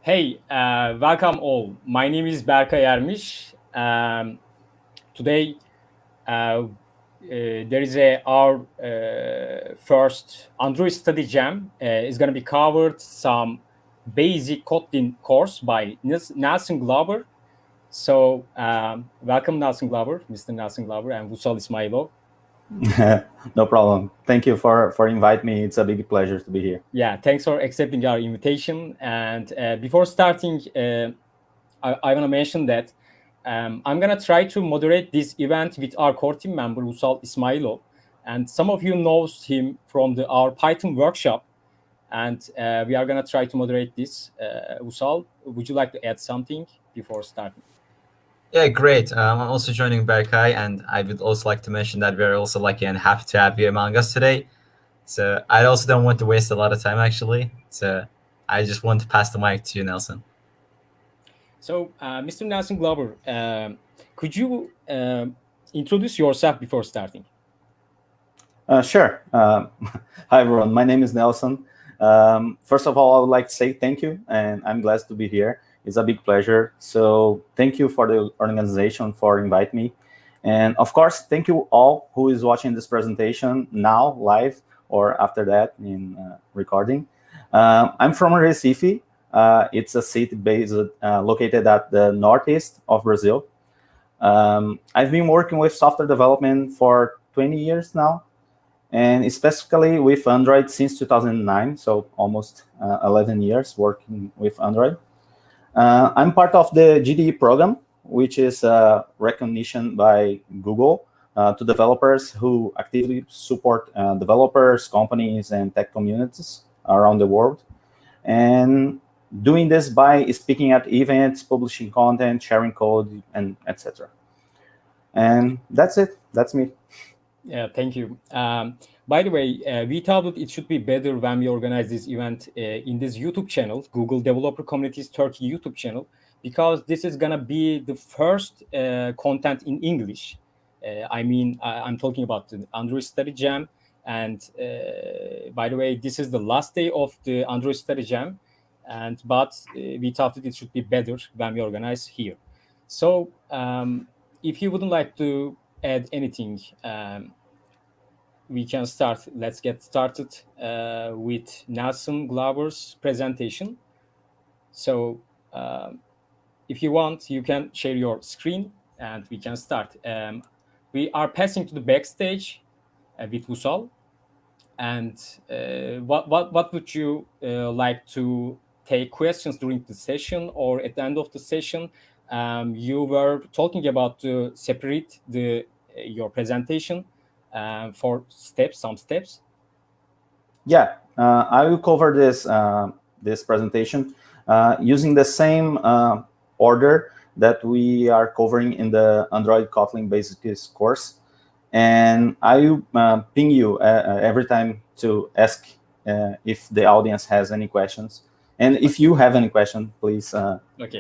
Hey, welcome all. My name is Berkay Ermiş. Today, there is our first Android study jam. Is going to be covered some basic Kotlin course by Nelson Glauber. So, welcome Nelson Glauber, Mr. Nelson Glauber, and Vusal Ismailov. No problem. Thank you for inviting me. It's a big pleasure to be here. Yeah, thanks for accepting our invitation. And before starting, I want to mention that I'm going to try to moderate this event with our core team member, Vusal Ismailov. And some of you knows him from our Python workshop. And we are going to try to moderate this. Vusal, would you like to add something before starting? Yeah, great. I'm also joining Berkay, and I would also like to mention that we're also lucky and happy to have you among us today. So I also don't want to waste a lot of time, actually. So I just want to pass the mic to you, Nelson. So, Mr. Nelson Glauber, could you introduce yourself before starting? Sure. Hi, everyone. My name is Nelson. First of all, I would like to say thank you, and I'm glad to be here. It's a big pleasure. So thank you for the organization for inviting me. And of course, thank you all who is watching this presentation now, live, or after that in recording. I'm from Recife. It's a city based located at the northeast of Brazil. I've been working with software development for 20 years now, and specifically with Android since 2009, so almost 11 years working with Android. I'm part of the GDE program, which is recognition by Google to developers who actively support developers, companies, and tech communities around the world. And doing this by speaking at events, publishing content, sharing code, and etc. And that's it. That's me. Yeah, thank you. By the way, we thought that it should be better when we organize this event in this YouTube channel, Google Developer Communities Turkey YouTube channel, because this is going to be the first content in English. I'm talking about the Android Study Jam. And by the way, this is the last day of the Android Study Jam. But we thought that it should be better when we organize here. So if you wouldn't like to add anything, we can start. Let's get started with Nelson Glauber's presentation. So if you want, you can share your screen and we can start. We are passing to the backstage with Vusal. And what would you like to take questions during the session or at the end of the session? You were talking about to separate your presentation for some steps. Yeah, I will cover this presentation using the same order that we are covering in the Android Kotlin Basics course. And I will ping you every time to ask if the audience has any questions. And if you have any question, please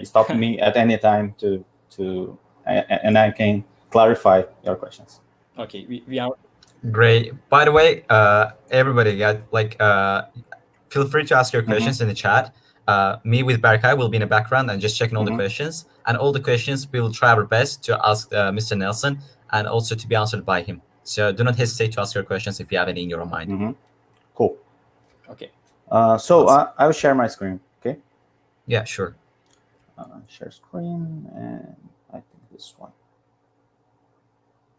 stop me at any time and I can clarify your questions. Okay, we are great. By the way, everybody, feel free to ask your questions in the chat. Me with Berkay will be in the background and just checking all the questions. And all the questions, we will try our best to ask Mr. Nelson and also to be answered by him. So do not hesitate to ask your questions if you have any in your mind. Cool. Okay. So I will share my screen, okay? Yeah, sure. Share screen, and I think this one.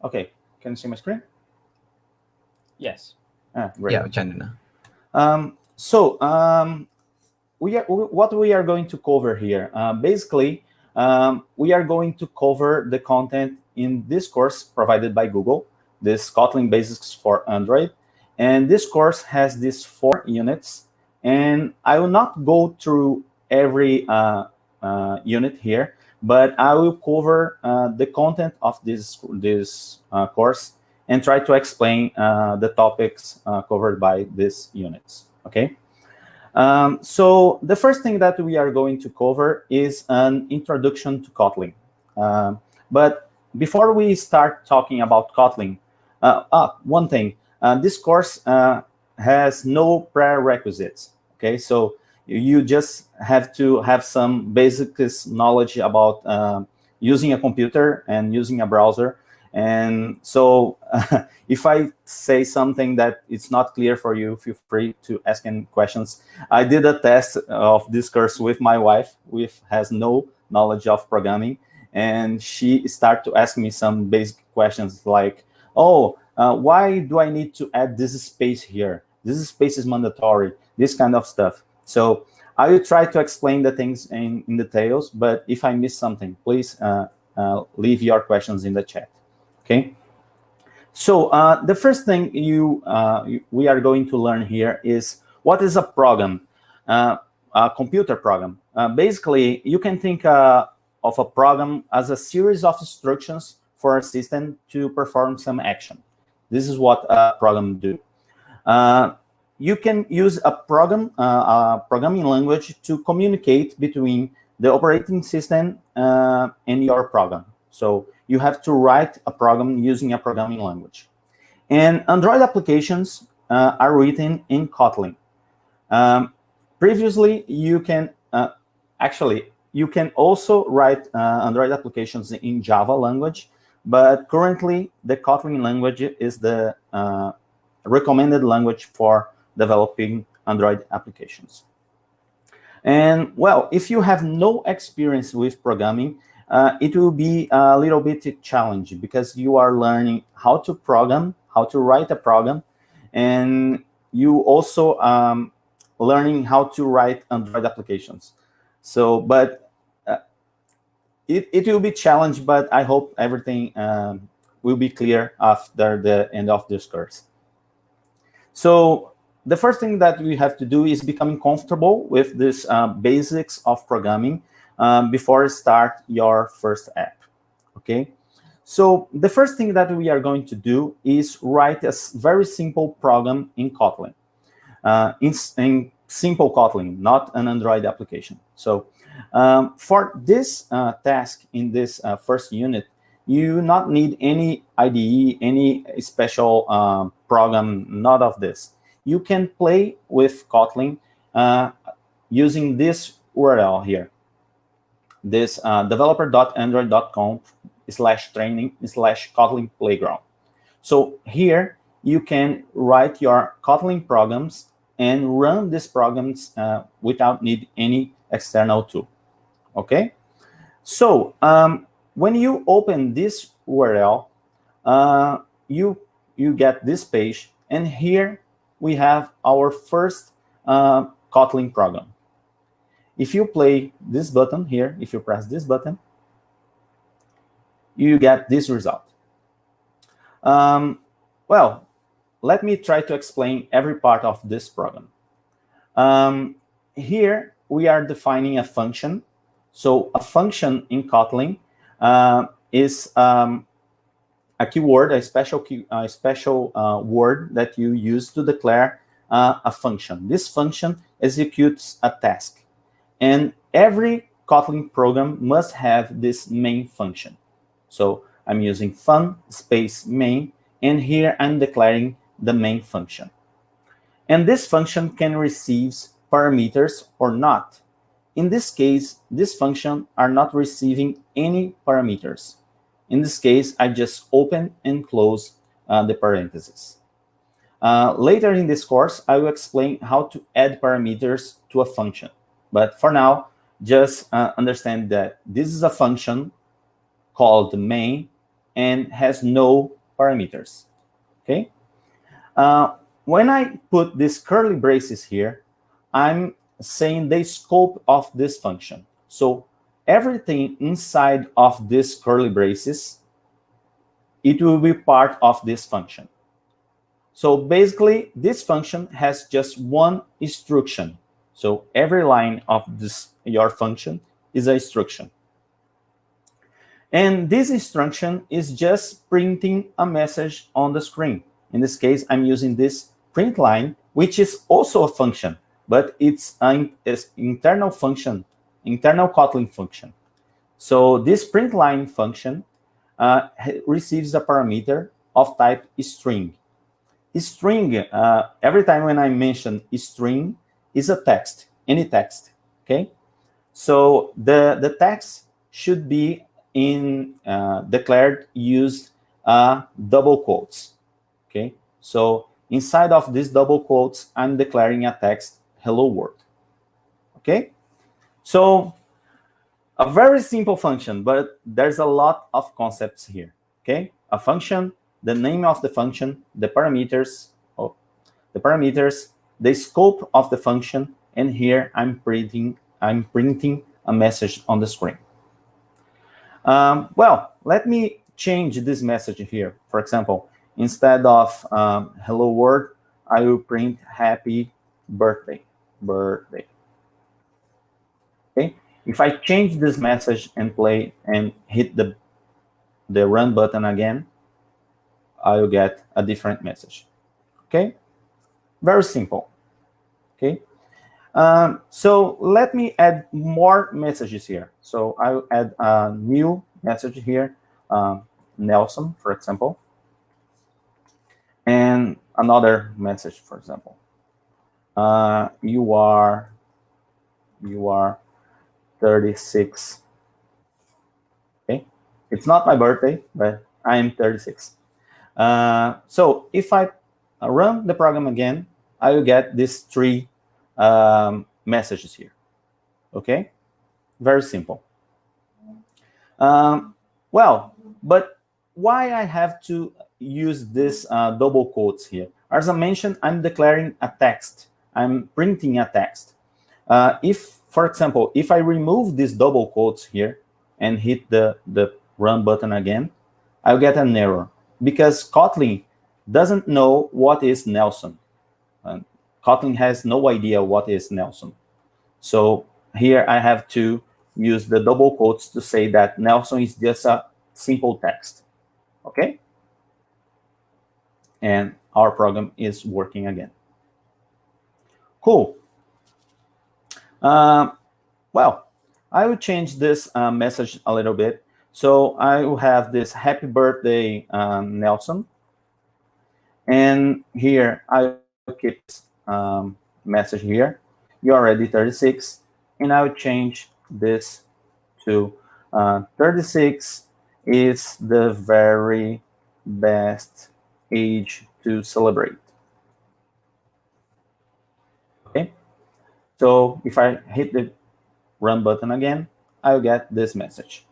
Okay, can you see my screen? Yes. Great. Yeah, we can do now. What we are going to cover here, basically, we are going to cover the content in this course provided by Google, this Kotlin Basics for Android. And this course has these 4 units. And I will not go through every unit here, but I will cover the content of this course and try to explain the topics covered by these units, okay? So the first thing that we are going to cover is an introduction to Kotlin. But before we start talking about Kotlin, one thing, this course has no prerequisites, okay? So You just have to have some basic knowledge about using a computer and using a browser. And so if I say something that it's not clear for you, feel free to ask any questions. I did a test of this course with my wife, who has no knowledge of programming. And she started to ask me some basic questions like, oh, why do I need to add this space here? This space is mandatory, this kind of stuff. So I will try to explain the things in details, but if I miss something, please leave your questions in the chat. Okay. So the first thing we are going to learn here is what is a program, a computer program. Basically, you can think of a program as a series of instructions for a system to perform some action. This is what a program do. You can use a programming language to communicate between the operating system and your program. So you have to write a program using a programming language. And Android applications are written in Kotlin. Previously, you can you can also write Android applications in Java language, but currently the Kotlin language is the recommended language for developing Android applications. And well, if you have no experience with programming, it will be a little bit challenging because you are learning how to program, how to write a program, and you also learning how to write Android applications. So, but it will be challenging, but I hope everything will be clear after the end of this course. So the first thing that we have to do is becoming comfortable with this basics of programming before you start your first app, okay? So the first thing that we are going to do is write a very simple program in Kotlin, in simple Kotlin, not an Android application. So for this task in this first unit, you do not need any IDE, any special program, none of this. You can play with Kotlin using this URL here, this developer.android.com/training/Kotlin playground. So here you can write your Kotlin programs and run these programs without need any external tool. Okay. So when you open this URL, you get this page, and here we have our first Kotlin program. If you play this button here, if you press this button, you get this result. Well, let me try to explain every part of this program. Here we are defining a function. So a function in Kotlin is a keyword, a special word that you use to declare a function. This function executes a task. And every Kotlin program must have this main function. So I'm using fun space main, and here I'm declaring the main function. And this function can receive parameters or not. In this case, this function are not receiving any parameters. In this case, I just open and close the parentheses. Later in this course, I will explain how to add parameters to a function. But for now, just understand that this is a function called main and has no parameters. Okay. When I put these curly braces here, I'm saying the scope of this function. So everything inside of these curly braces, it will be part of this function. So basically, this function has just one instruction. So every line of your function is an instruction. And this instruction is just printing a message on the screen. In this case, I'm using this print line, which is also a function, but it's an internal function, internal Kotlin function. So this print line function receives a parameter of type string. String, every time when I mention string, is a text, any text, okay? So the text should be declared used double quotes, okay? So inside of these double quotes, I'm declaring a text, hello world, okay? So a very simple function, but there's a lot of concepts here, okay? A function, the name of the function, the parameters, the scope of the function, and here I'm printing a message on the screen. Well, let me change this message here. For example, instead of hello world, I will print happy birthday. Okay. If I change this message and play and hit the run button again, I will get a different message. Okay. Very simple. Okay. So let me add more messages here. So I will add a new message here, Nelson, for example, and another message, for example. You are 36. Okay, it's not my birthday, but I am 36. So if I run the program again, I will get these three messages here. Okay, very simple. Well, but why I have to use this double quotes here? As I mentioned, I'm declaring a text. I'm printing a text. If, for example, if I remove these double quotes here and hit the run button again, I'll get an error because Kotlin doesn't know what is Nelson. Kotlin has no idea what is Nelson. So here I have to use the double quotes to say that Nelson is just a simple text. Okay? And our program is working again. Cool. Well, I will change this message a little bit. So I will have this happy birthday, Nelson. And here I will keep this message here. You're already 36. And I will change this to 36 is the very best age to celebrate. Okay. So if I hit the run button again, I'll get this message.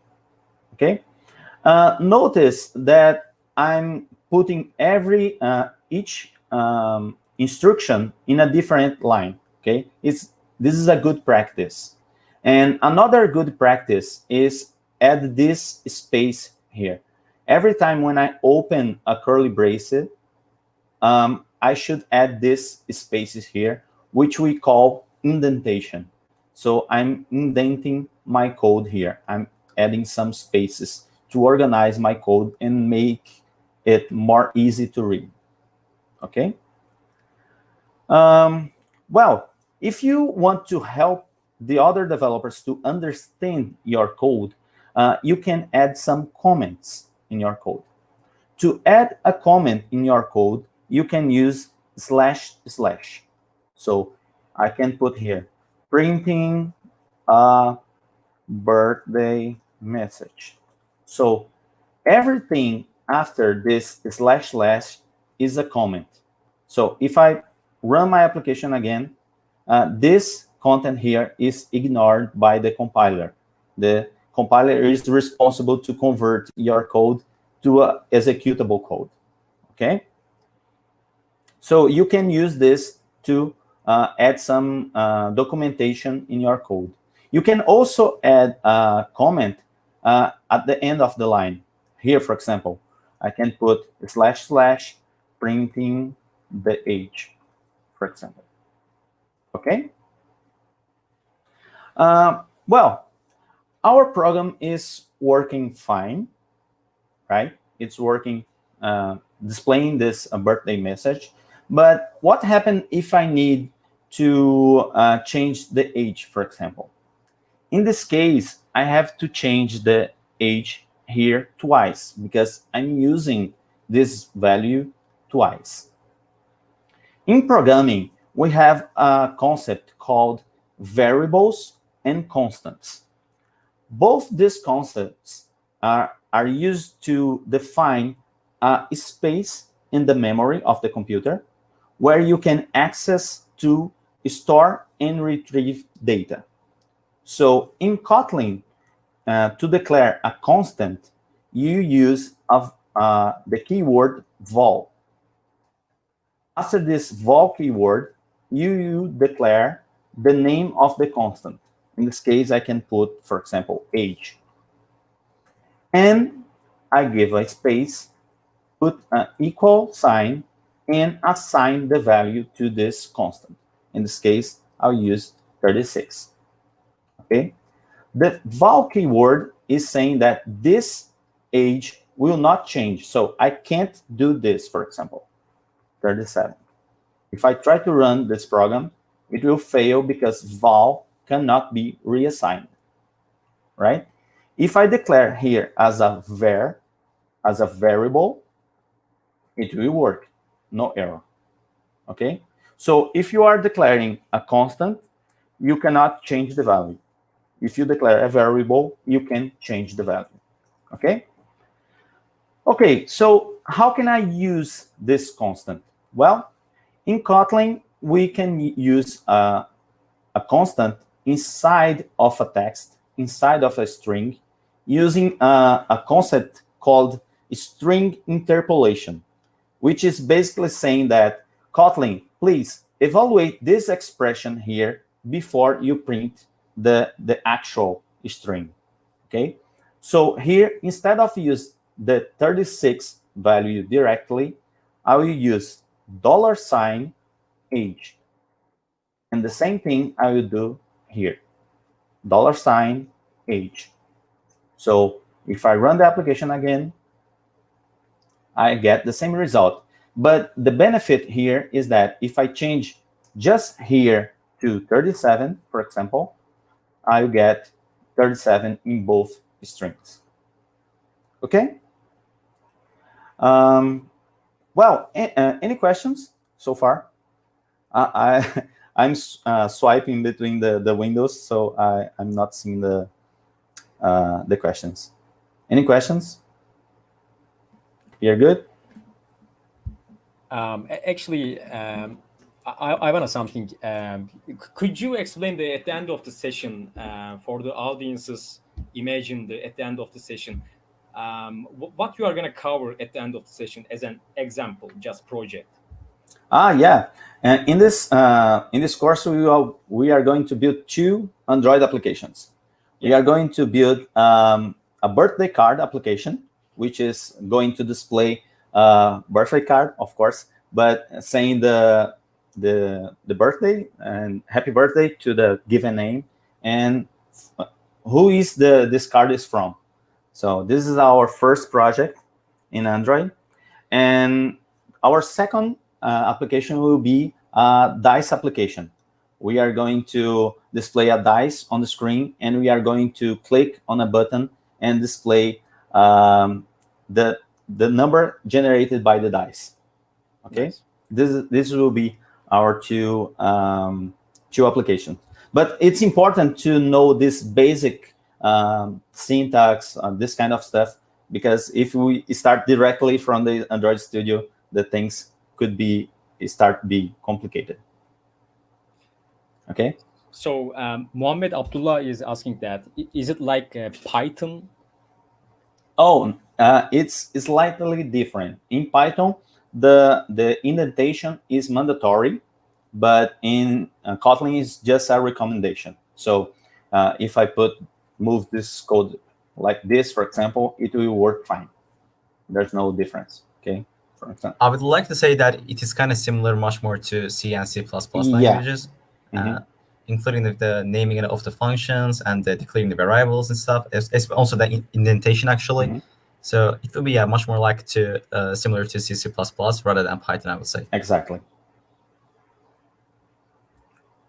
Okay. Notice that I'm putting each instruction in a different line. Okay. This is a good practice. And another good practice is add this space here. Every time when I open a curly bracelet, I should add these spaces here, which we call indentation. So I'm indenting my code here. I'm adding some spaces to organize my code and make it more easy to read. Okay? Well, if you want to help the other developers to understand your code, you can add some comments in your code. To add a comment in your code, you can use // So I can put here, printing a birthday message. So everything after this / is a comment. So if I run my application again, this content here is ignored by the compiler. The compiler is responsible to convert your code to an executable code. Okay? So you can use this to add some documentation in your code. You can also add a comment at the end of the line. Here, for example, I can put / printing the age, for example. Okay? Well, our program is working fine, right? It's working, displaying this birthday message. But what happens if I need to change the age, for example? In this case, I have to change the age here twice because I'm using this value twice. In programming, we have a concept called variables and constants. Both these concepts are used to define a space in the memory of the computer where you can access to store and retrieve data. So in Kotlin, to declare a constant, you use the keyword vol. After this vol keyword, you declare the name of the constant. In this case, I can put, for example, age. And I give a space, put an equal sign, and assign the value to this constant. In this case, I'll use 36. Okay? The val keyword is saying that this age will not change. So I can't do this, for example, 37. If I try to run this program, it will fail because val cannot be reassigned, right? If I declare here as a var, as a variable, it will work, no error, okay? So if you are declaring a constant, you cannot change the value. If you declare a variable, you can change the value, okay? Okay, so how can I use this constant? Well, in Kotlin, we can use a constant inside of a text, inside of a string, using a concept called string interpolation, which is basically saying that, Kotlin, please evaluate this expression here before you print the actual string, okay? So here, instead of use the 36 value directly, I will use $age. And the same thing I will do here, $age. So if I run the application again, I get the same result. But the benefit here is that if I change just here to 37, for example, I'll get 37 in both strings. Okay? Well, any questions so far? I'm swiping between the windows, so I'm not seeing the questions. Any questions? You're good? Actually, I want something. Could you explain at the end of the session for the audiences? Imagine at the end of the session, what you are going to cover at the end of the session as an example, just project. Yeah. And in this course, we are going to build 2 Android applications. We are going to build a birthday card application, which is going to display birthday card, of course, but saying the birthday and happy birthday to the given name and who is this card is from. So this is our first project in Android, and our second application will be a dice application. We are going to display a dice on the screen, and we are going to click on a button and display the number generated by the dice. Okay, nice. This will be our two applications. But it's important to know this basic syntax, this kind of stuff, because if we start directly from the Android Studio, the things could be complicated. Okay. So Mohammed Abdullah is asking that, is it like Python? Oh, it's slightly different. In Python, the indentation is mandatory, but in Kotlin is just a recommendation. So if I move this code like this, for example, it will work fine. There's no difference. Okay. For example, I would like to say that it is kind of similar, much more to C and C++ languages. Mm-hmm. Including the naming of the functions and the declaring the variables and stuff. It's also the indentation, actually. Mm-hmm. So it will be much more like similar to C++ rather than Python, I would say. Exactly.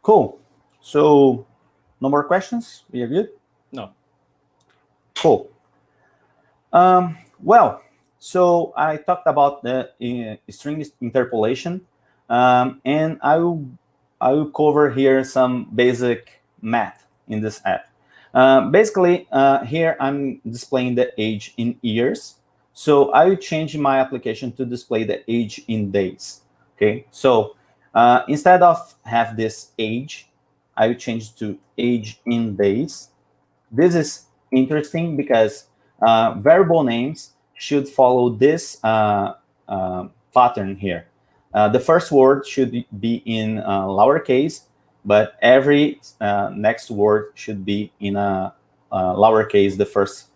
Cool. So no more questions? We are good? No. Cool. Well, so I talked about the string interpolation, and I will cover here some basic math in this app. Basically, here I'm displaying the age in years. So I will change my application to display the age in days. Okay, so instead of have this age, I will change to age in days. This is interesting because variable names should follow this pattern here. The first word should be in lowercase, but every next word should be in a lowercase, the first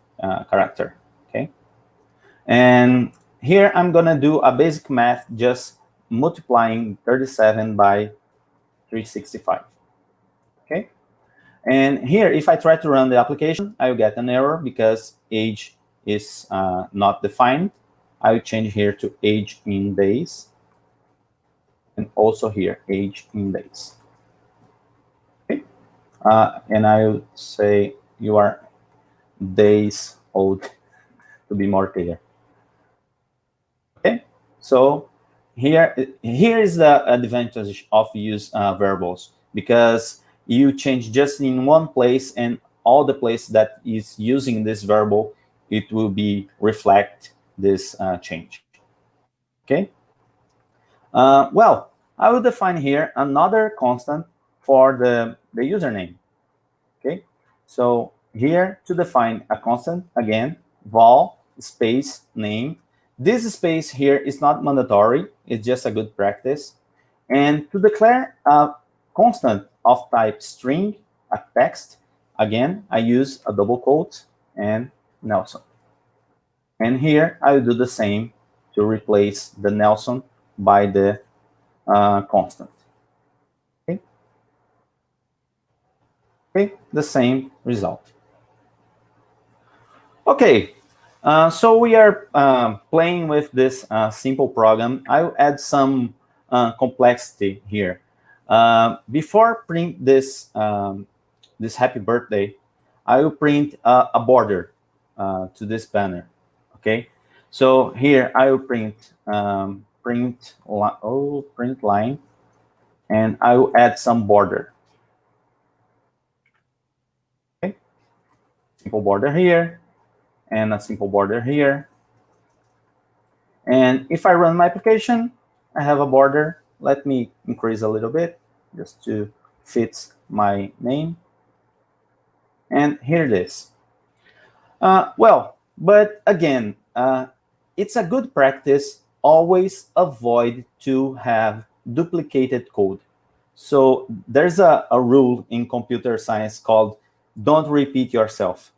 character. Okay, and here I'm gonna do a basic math, just multiplying 37 by 365. Okay, and here if I try to run the application, I will get an error because age is not defined. I will change here to age in days, and also here age in days. Okay, and I will say you are days old to be more clear. Okay, so here is the advantage of use variables, because you change just in one place, and all the place that is using this variable, it will be reflect this change. Okay. Well, I will define here another constant for the username. Okay. So here to define a constant, again, vol space name. This space here is not mandatory. It's just a good practice. And to declare a constant of type string, a text, again, I use a double quote and Nelson. And here I will do the same to replace the Nelson by the constant. Okay. Okay, the same result. Okay, so we are playing with this simple program. I'll add some complexity here. Before print this this happy birthday, I will print a border to this banner. Okay, so here I will print print line, and I will add some border. Okay, simple border here, and a simple border here. And if I run my application, I have a border. Let me increase a little bit just to fit my name. And here it is. Well, but again, it's a good practice. Always avoid to have duplicated code. So there's a rule in computer science called don't repeat yourself.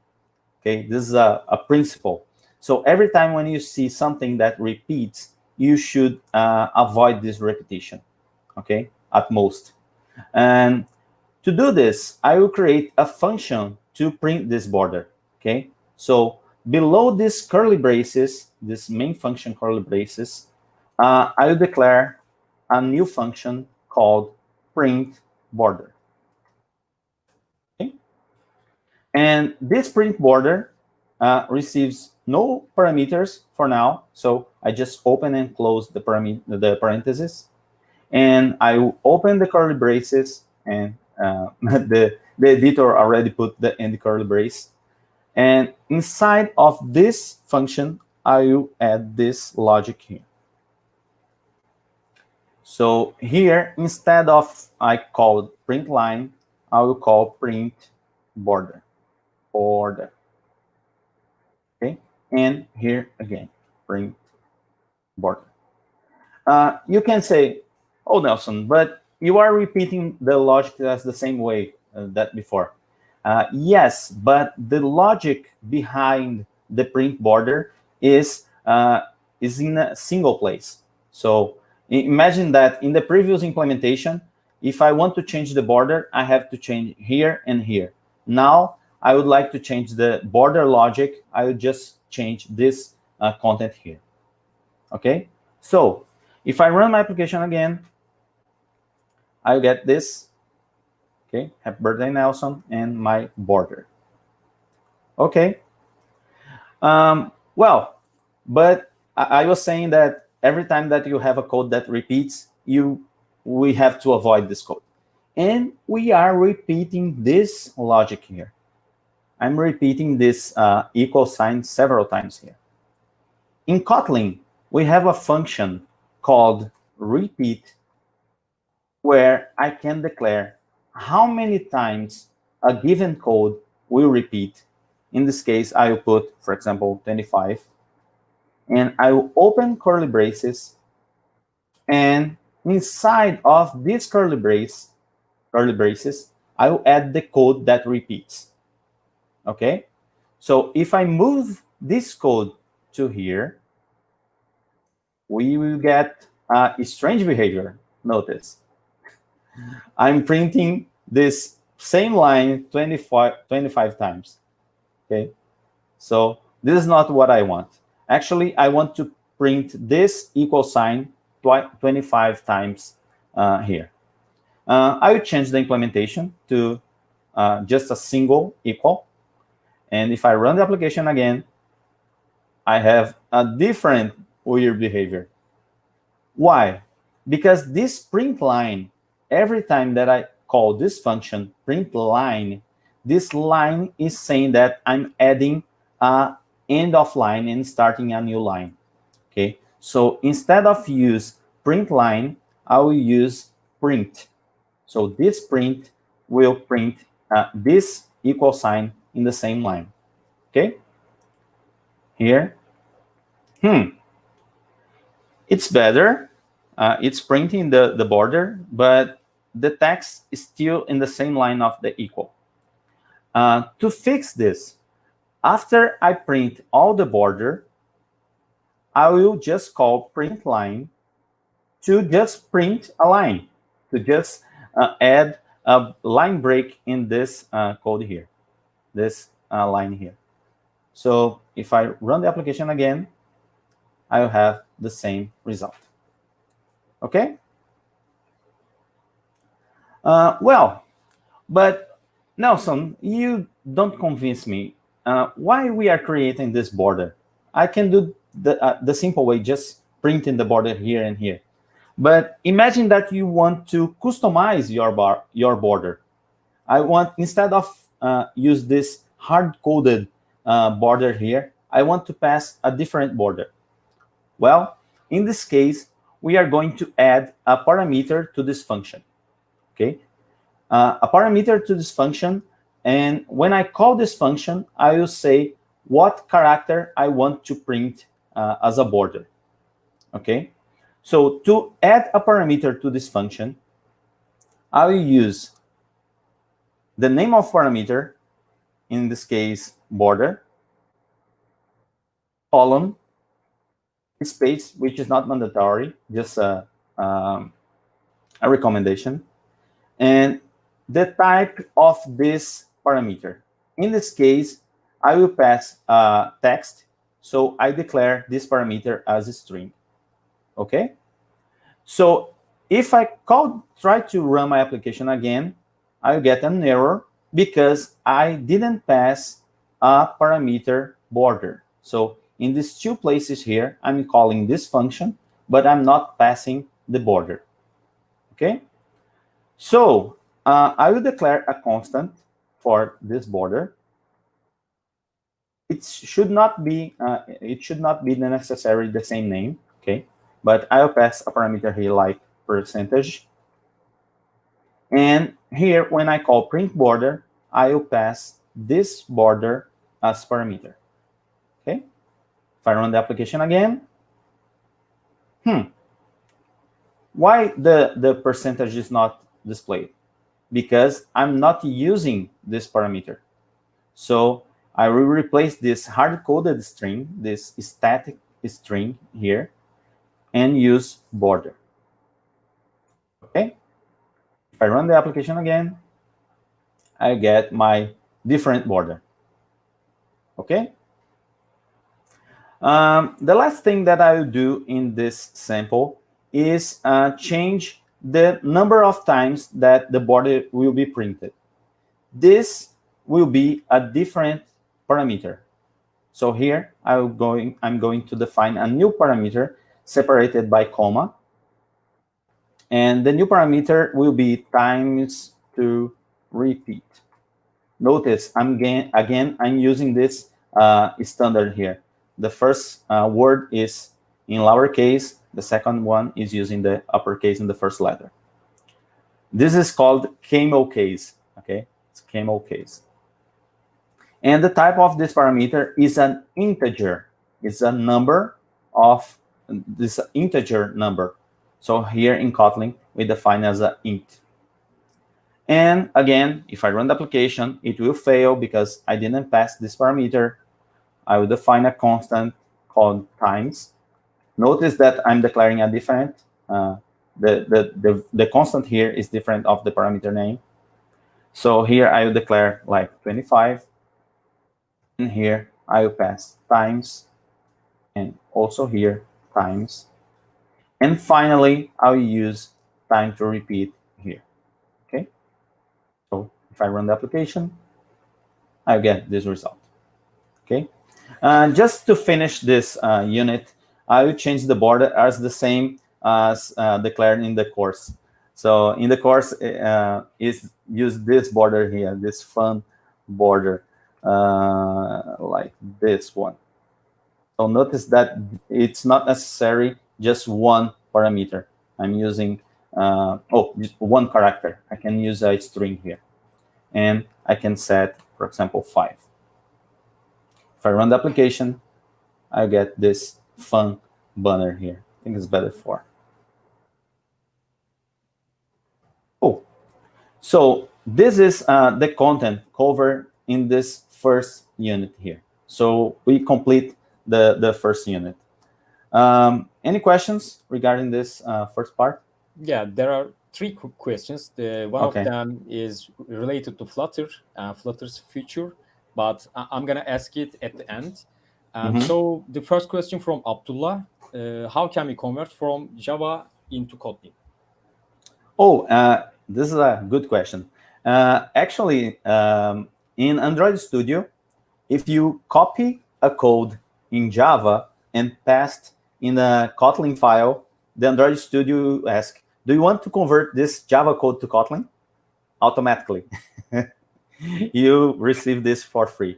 Okay, this is a principle. So every time when you see something that repeats, you should avoid this repetition, okay, at most. And to do this, I will create a function to print this border, okay? So below this curly braces, this main function curly braces, I will declare a new function called print border. Okay? And this print border receives no parameters for now, so I just open and close the parentheses, and I will open the curly braces, and the editor already put the end curly brace, and inside of this function, I will add this logic here. So here, instead of I call print line, I will call print border. Okay, and here again, print border. You can say, oh, Nelson, but you are repeating the logic that's the same way that before. Yes, but the logic behind the print border is in a single place. So imagine that in the previous implementation, if I want to change the border, I have to change here and here. Now, I would like to change the border logic. I would just change this content here. Okay, so if I run my application again, I'll get this. Okay, happy birthday, Nelson, and my border. Okay. Well, but I was saying that every time that you have a code that repeats, we have to avoid this code. And we are repeating this logic here. I'm repeating this equal sign several times here. In Kotlin, we have a function called repeat, where I can declare how many times a given code will repeat. In this case, I will put, for example, 25. And I will open curly braces. And inside of these curly braces, I will add the code that repeats. Okay? So if I move this code to here, we will get a strange behavior. Notice. I'm printing this same line 25 times. Okay? So this is not what I want. Actually, I want to print this equal sign 25 times here. I will change the implementation to just a single equal. And if I run the application again, I have a different weird behavior. Why? Because this print line, every time that I call this function print line, this line is saying that I'm adding a end of line and starting a new line. Okay, so instead of use print line, I will use print. So this print will print this equal sign in the same line. Okay, here, it's better. It's printing the border, but the text is still in the same line of the equal. To fix this, after I print all the border, I will just call print line to just print a line, to just add a line break in this code here, this line here. So if I run the application again, I will have the same result. Okay? Well, but Nelson, you don't convince me. Why we are creating this border? I can do the simple way, just printing the border here and here. But imagine that you want to customize your border. I want, instead of use this hard-coded border here, I want to pass a different border. Well, in this case, we are going to add a parameter to this function. Okay, a parameter to this function, and when I call this function, I will say what character I want to print as a border. Okay, so to add a parameter to this function, I will use the name of parameter, in this case border, column, space, which is not mandatory, just a recommendation, and the type of this parameter. In this case, I will pass text, so I declare this parameter as a string. Okay? So if I try to run my application again, I will get an error because I didn't pass a parameter border. So in these two places here, I'm calling this function, but I'm not passing the border. Okay? So I will declare a constant for this border. It should not be necessarily the same name. Okay, but I'll pass a parameter here like percentage. And here, when I call print border, I will pass this border as parameter. Okay, if I run the application again, why the percentage is not displayed? Because I'm not using this parameter. So I will replace this hard-coded string, this static string here, and use border. Okay? If I run the application again, I get my different border. Okay? The last thing that I will do in this sample is change the number of times that the border will be printed. This will be a different parameter. So here I'm going to define a new parameter separated by comma. And the new parameter will be times to repeat. Notice I'm using this standard here. The first word is in lowercase. The second one is using the uppercase in the first letter. This is called camel case. Okay, it's camel case. And the type of this parameter is an integer. It's a number of this integer number. So here in Kotlin, we define as an int. And again, if I run the application, it will fail because I didn't pass this parameter. I will define a constant called times. Notice that I'm declaring a different, the constant here is different of the parameter name. So here I will declare like 25. And here I will pass times. And also here times. And finally, I'll use time to repeat here. Okay. So if I run the application, I get this result. Okay. Just to finish this unit, I will change the border as the same as declared in the course. So in the course, is use this border here, this fun border, like this one. So notice that it's not necessary just one parameter. I'm using just one character. I can use a string here, and I can set, for example, 5. If I run the application, I get this fun banner here. I think it's better 4. Oh, so this is the content covered in this first unit here. So we complete the first unit. Any questions regarding this first part? Yeah, there are 3 questions. One of them is related to Flutter, Flutter's future, but I'm going to ask it at the end. So the first question from Abdullah, how can we convert from Java into Kotlin? Oh, this is a good question. Actually, in Android Studio, if you copy a code in Java and paste in a Kotlin file, the Android Studio asks, do you want to convert this Java code to Kotlin? Automatically. You receive this for free.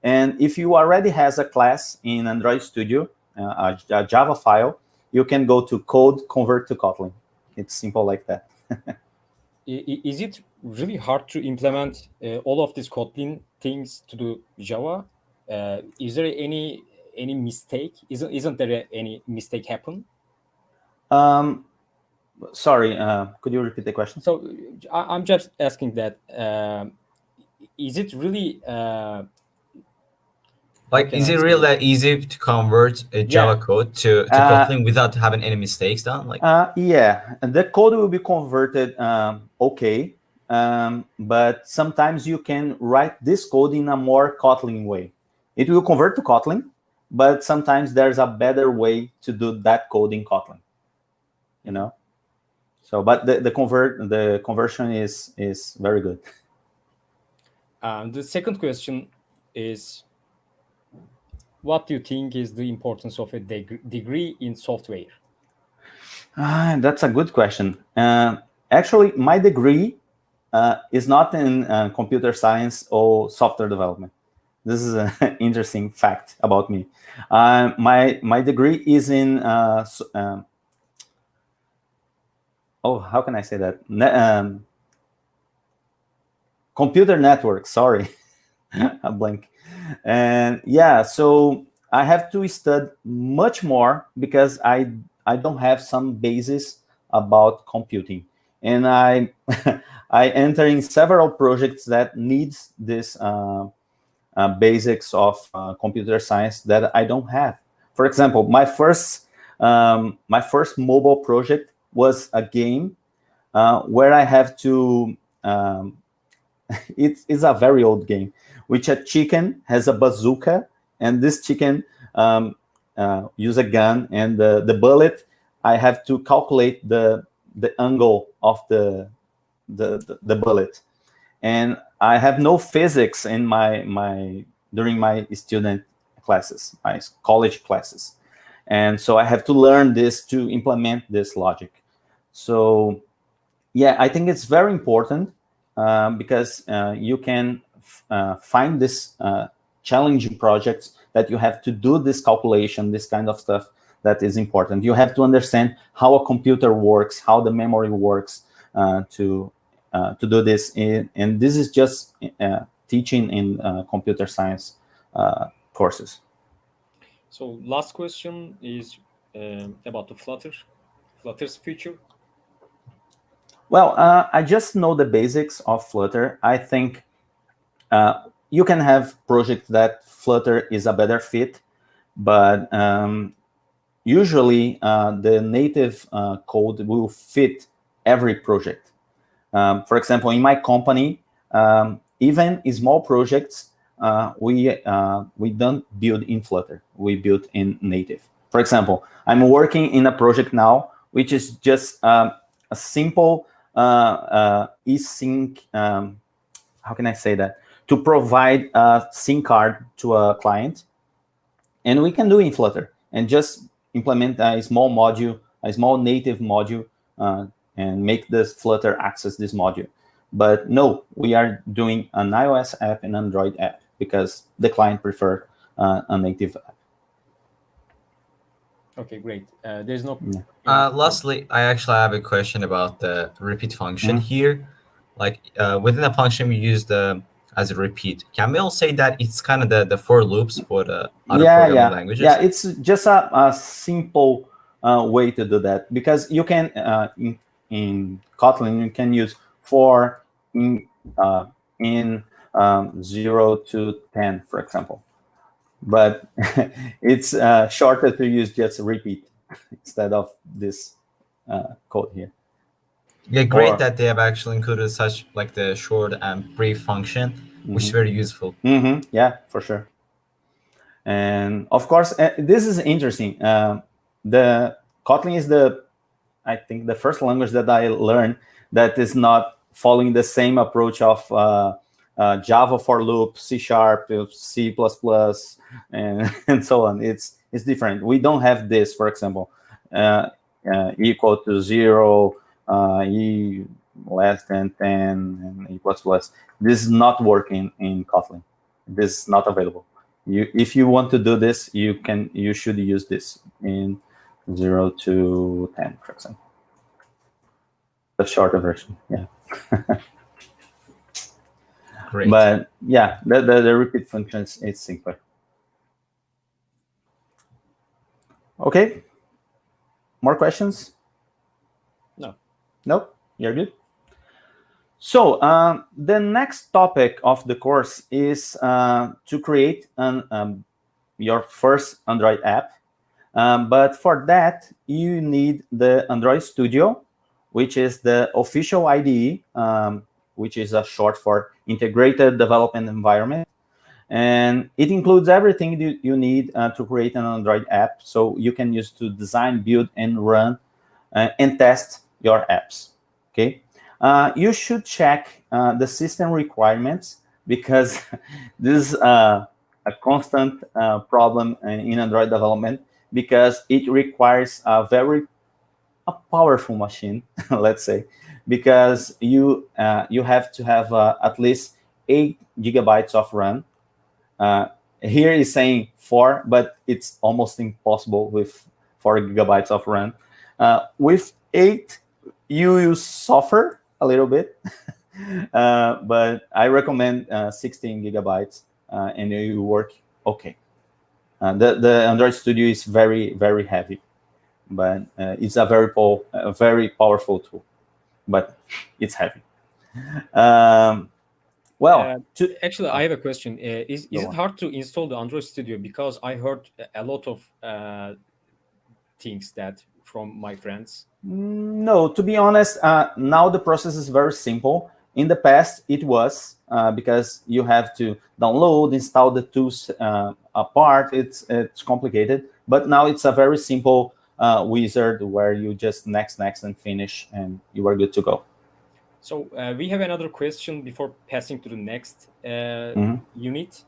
And if you already has a class in Android Studio, a Java file, you can go to code convert to Kotlin. It's simple like that. Is it really hard to implement all of these Kotlin things to do Java? Is there any mistake? Isn't there any mistake happen? Sorry, could you repeat the question? So I'm just asking that, is it really is it really that easy to convert a Java code to Kotlin without having any mistakes done? Yeah, the code will be converted okay, but sometimes you can write this code in a more Kotlin way. It will convert to Kotlin, but sometimes there's a better way to do that code in Kotlin. You know, so but the conversion is very good. The second question is, what do you think is the importance of a degree in software? That's a good question. Actually, my degree is not in computer science or software development. This is an interesting fact about me. My degree is in how can I say that? Computer network. Sorry, a blank. And yeah, so I have to study much more because I don't have some basis about computing, and I enter in several projects that needs this basics of computer science that I don't have. For example, my first mobile project was a game where I have to. It's a very old game, which a chicken has a bazooka, and this chicken use a gun, and the bullet, I have to calculate the angle of the bullet, and I have no physics in during my student classes, my college classes, and so I have to learn this to implement this logic. So yeah, I think it's very important because you can find this challenging projects that you have to do this calculation, this kind of stuff that is important. You have to understand how a computer works, how the memory works to do this. And this is just teaching in computer science courses. So last question is about the Flutter's future. Well, I just know the basics of Flutter. I think you can have projects that Flutter is a better fit, but usually the native code will fit every project. For example, in my company, even small projects, we don't build in Flutter. We build in native. For example, I'm working in a project now, which is just a simple eSync. How can I say that? To provide a SIM card to a client, and we can do in Flutter and just implement a small module, a small native module, and make this Flutter access this module. But no, we are doing an iOS app and Android app because the client preferred a native app. Okay, great. There's no. Lastly, I actually have a question about the repeat function here. Like within a function, we use the as a repeat. Can we all say that it's kind of the for loops for the other programming languages? Yeah, it's just a simple way to do that because you can in Kotlin you can use for in 0 to 10, for example, but it's shorter to use just repeat instead of this code here. Yeah, great that they have actually included such like the short and brief function, which is very useful. Yeah, for sure. And of course, this is interesting. The Kotlin is I think the first language that I learned that is not following the same approach of Java for loop, C#, C++, and so on. It's different. We don't have this, for example, equal to 0, e less than 10, and e++. This is not working in Kotlin. This is not available. If you want to do this, you should use this in 0 to 10, for example. The shorter version, yeah. Great. But yeah, the repeat functions, it's simpler. Okay. More questions? No. Nope. You're good. So the next topic of the course is to create your first Android app. But for that, you need the Android Studio, which is the official IDE, which is a short for Integrated Development Environment. And it includes everything you need to create an Android app. So you can use to design, build, and run and test your apps. Okay. You should check the system requirements because this is a constant problem in Android development because it requires a powerful machine, let's say, because you have to have at least 8 gigabytes of RAM. Here is saying 4, but it's almost impossible with 4 gigabytes of RAM. With 8, you will suffer a little bit, but I recommend 16 gigabytes, and it will work okay. The Android Studio is very, very heavy, but it's a very powerful tool, but it's heavy. Actually, I have a question. Is it hard to install the Android Studio? Because I heard a lot of things that from my friends. No, to be honest, now the process is very simple. In the past, it was because you have to download, install the tools apart. It's complicated, but now it's a very simple wizard where you just next, and finish, and you are good to go. So we have another question before passing to the next unit.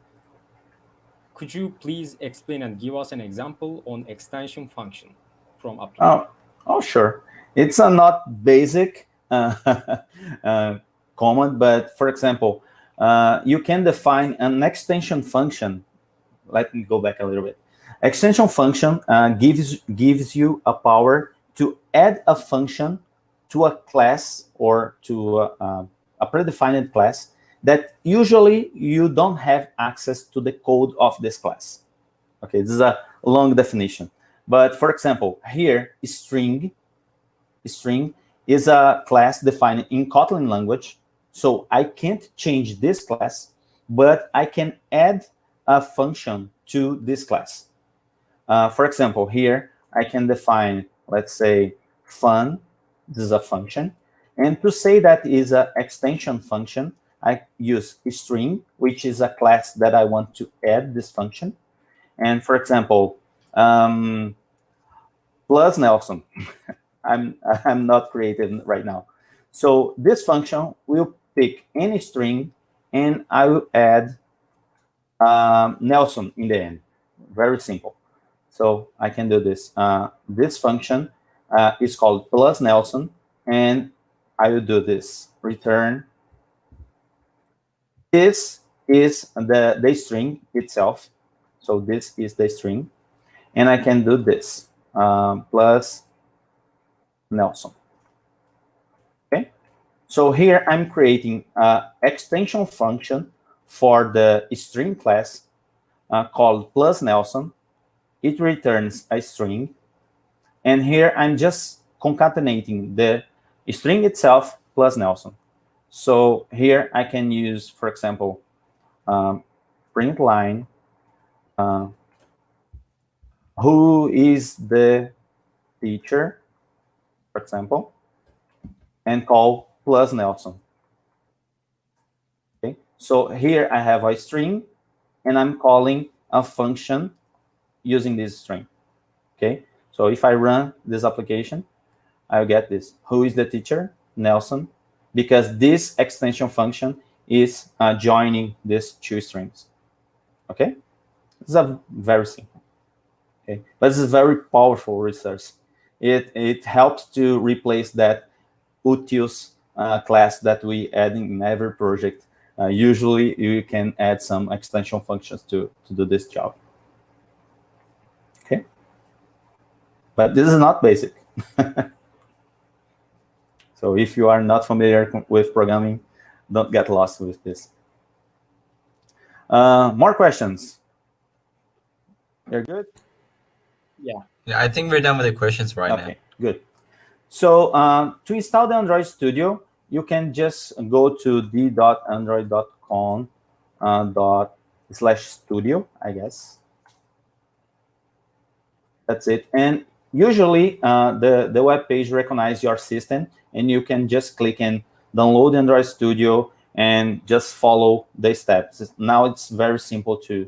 Could you please explain and give us an example on extension function from Apple? Oh, sure. It's a not basic command, but for example, you can define an extension function. Let me go back a little bit. Extension function gives you a power to add a function to a class or to a predefined class that usually you don't have access to the code of this class. Okay, this is a long definition. But for example, here, string is a class defined in Kotlin language. So I can't change this class, but I can add a function to this class. For example, here I can define, let's say, fun. This is a function. And to say that is an extension function, I use string, which is a class that I want to add this function. And for example, plus Nelson. I'm not creative right now. So this function will pick any string, and I will add Nelson in the end. Very simple. So I can do this. This function is called plus Nelson, and I will do this. Return. This is the string itself. So this is the string. And I can do this. Plus Nelson. Okay. So here I'm creating an extension function for the string class called plus Nelson. It returns a string. And here I'm just concatenating the string itself plus Nelson. So here I can use, for example, print line, who is the teacher, for example, and call plus Nelson. Okay, so here I have a string, and I'm calling a function using this string. Okay, so if I run this application, I'll get this. Who is the teacher? Nelson, because this extension function is joining these two strings. Okay, this is a very simple. Okay, but this is very powerful resource. It helps to replace that utils class that we add in every project. Usually, you can add some extension functions to do this job. Okay, but this is not basic. So if you are not familiar with programming, don't get lost with this. More questions? You're good? Yeah. Yeah, I think we're done with the questions right now. Okay, good. So to install the Android Studio, you can just go to d.android.com/studio, I guess. That's it. And usually the web page recognizes your system, and you can just click and download Android Studio and just follow the steps. Now it's very simple to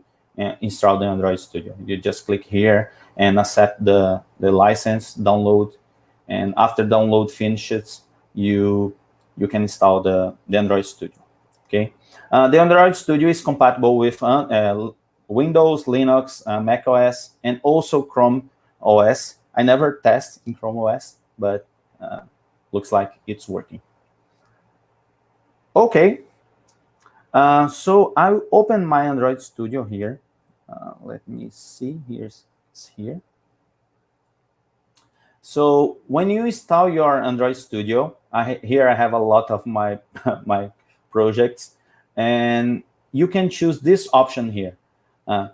install the Android Studio. You just click here and accept the license, download, and after download finishes, you can install the Android Studio. Okay, the Android Studio is compatible with Windows, Linux, Mac OS, and also Chrome OS. I never test in Chrome OS, but looks like it's working. Okay, so I'll open my Android Studio here. Let me see. It's here. So when you install your Android Studio, here I have a lot of my my projects, and you can choose this option here,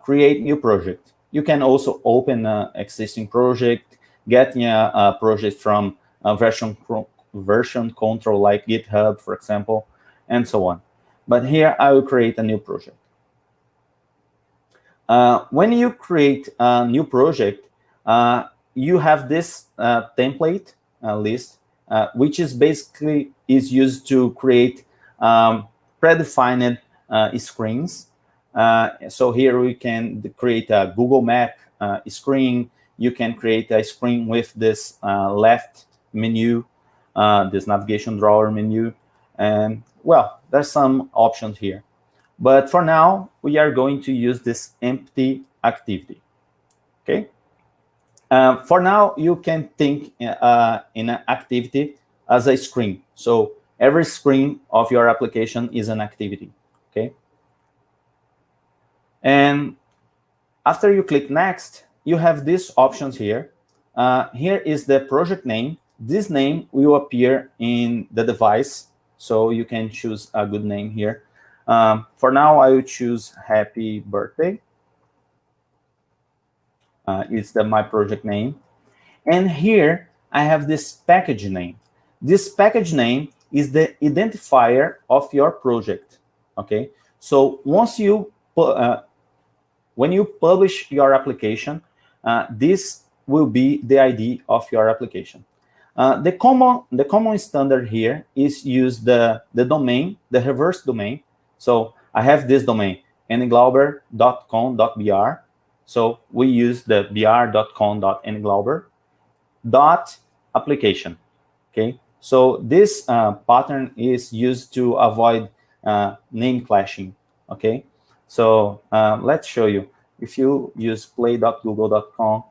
create new project. You can also open an existing project, get a project from a version control like GitHub, for example, and so on. But here I will create a new project. When you create a new project, you have this template list, which is basically used to create predefined screens. So here we can create a Google Map screen. You can create a screen with this left menu, this navigation drawer menu. And well, there's some options here. But for now, we are going to use this empty activity. Okay. For now, you can think in an activity as a screen. So every screen of your application is an activity, okay? And after you click next, you have these options here. Here is the project name. This name will appear in the device, so you can choose a good name here. For now, I will choose Happy Birthday. It's my project name. And here I have this package name. This package name is the identifier of your project, okay? So once you, when you publish your application, this will be the ID of your application. The common standard here is use the domain, the reverse domain. So I have this domain, nglauber.com.br. So we use the br.com.nglauber.application. Okay. So this pattern is used to avoid name clashing. Okay. So let's show you. If you use play.google.com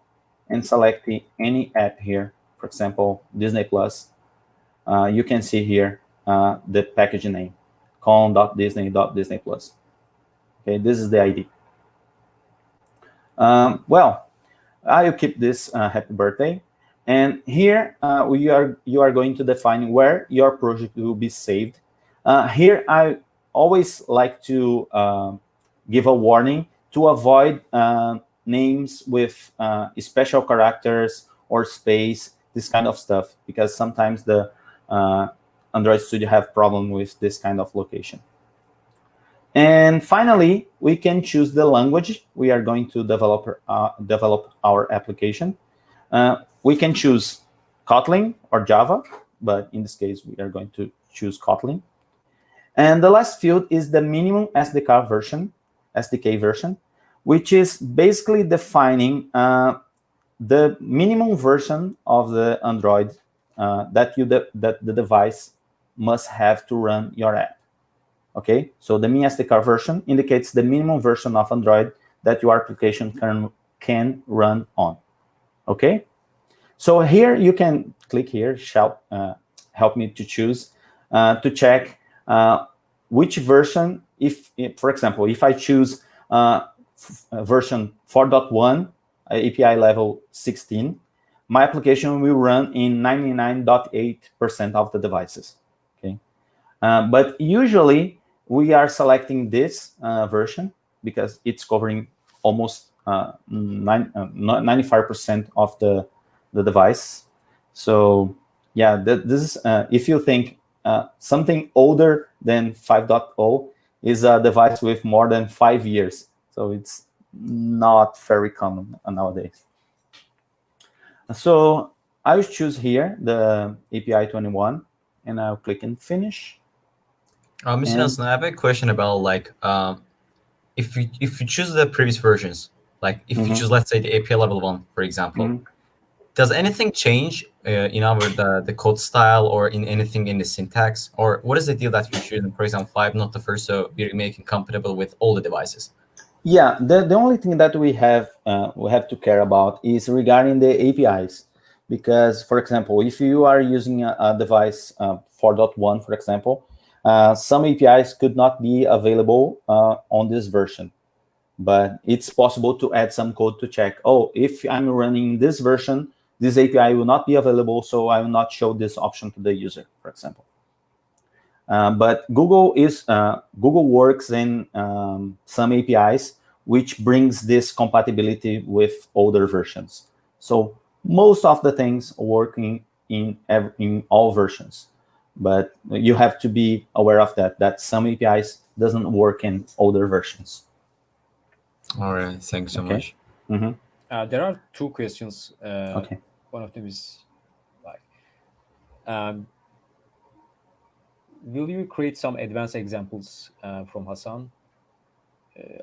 and select any app here, for example, Disney Plus, you can see here the package name, con.disney.disney Plus. Okay, this is the ID. Well, I will keep this happy birthday. And here you are going to define where your project will be saved. Here I always like to give a warning to avoid names with special characters or space, this kind of stuff, because sometimes the Android Studio have problem with this kind of location. And finally, we can choose the language we are going to develop our application. We can choose Kotlin or Java, but in this case, we are going to choose Kotlin. And the last field is the minimum SDK version, which is basically defining the minimum version of the Android that the device must have to run your app. Okay, so the min SDK version indicates the minimum version of Android that your application can run on. Okay, so here you can click here, help me to choose to check which version. If for example, if I choose version 4.1 API level 16, my application will run in 99.8% of the devices. Okay, but usually we are selecting this version because it's covering almost 95% of the device. So yeah, this is if you think something older than 5.0 is a device with more than 5 years. So it's not very common nowadays. So I will choose here the API 21 and I'll click and finish. Mr. Nelson, I have a question about like if you choose the previous versions, like if you choose, let's say, the API level 1, for example, does anything change in the code style or in anything in the syntax, or what is the deal that you're choosing, for example, 5, not the first, so you're making compatible with all the devices? Yeah, the only thing that we have to care about is regarding the APIs, because for example, if you are using a device 4.1, for example, some APIs could not be available on this version, but it's possible to add some code to check, oh, if I'm running this version, this API will not be available, so I will not show this option to the user, for example. But Google works in some APIs which brings this compatibility with older versions. So most of the things working in all versions, but you have to be aware of that some APIs doesn't work in older versions. All right, thanks so much. There are 2 questions. Okay. One of them is like, will you create some advanced examples from Hassan?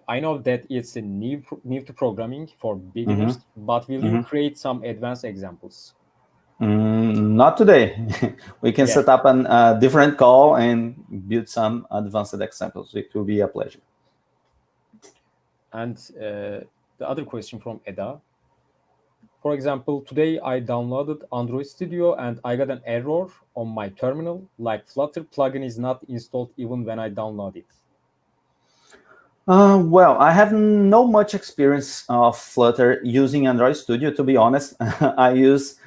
I know that it's a new to programming for beginners, but will you create some advanced examples? Not today. We can set up a different call and build some advanced examples. It will be a pleasure. And the other question from Eda. For example, today I downloaded Android Studio and I got an error on my terminal, like Flutter plugin is not installed even when I download it. Well, I have no much experience of Flutter using Android Studio, to be honest. I use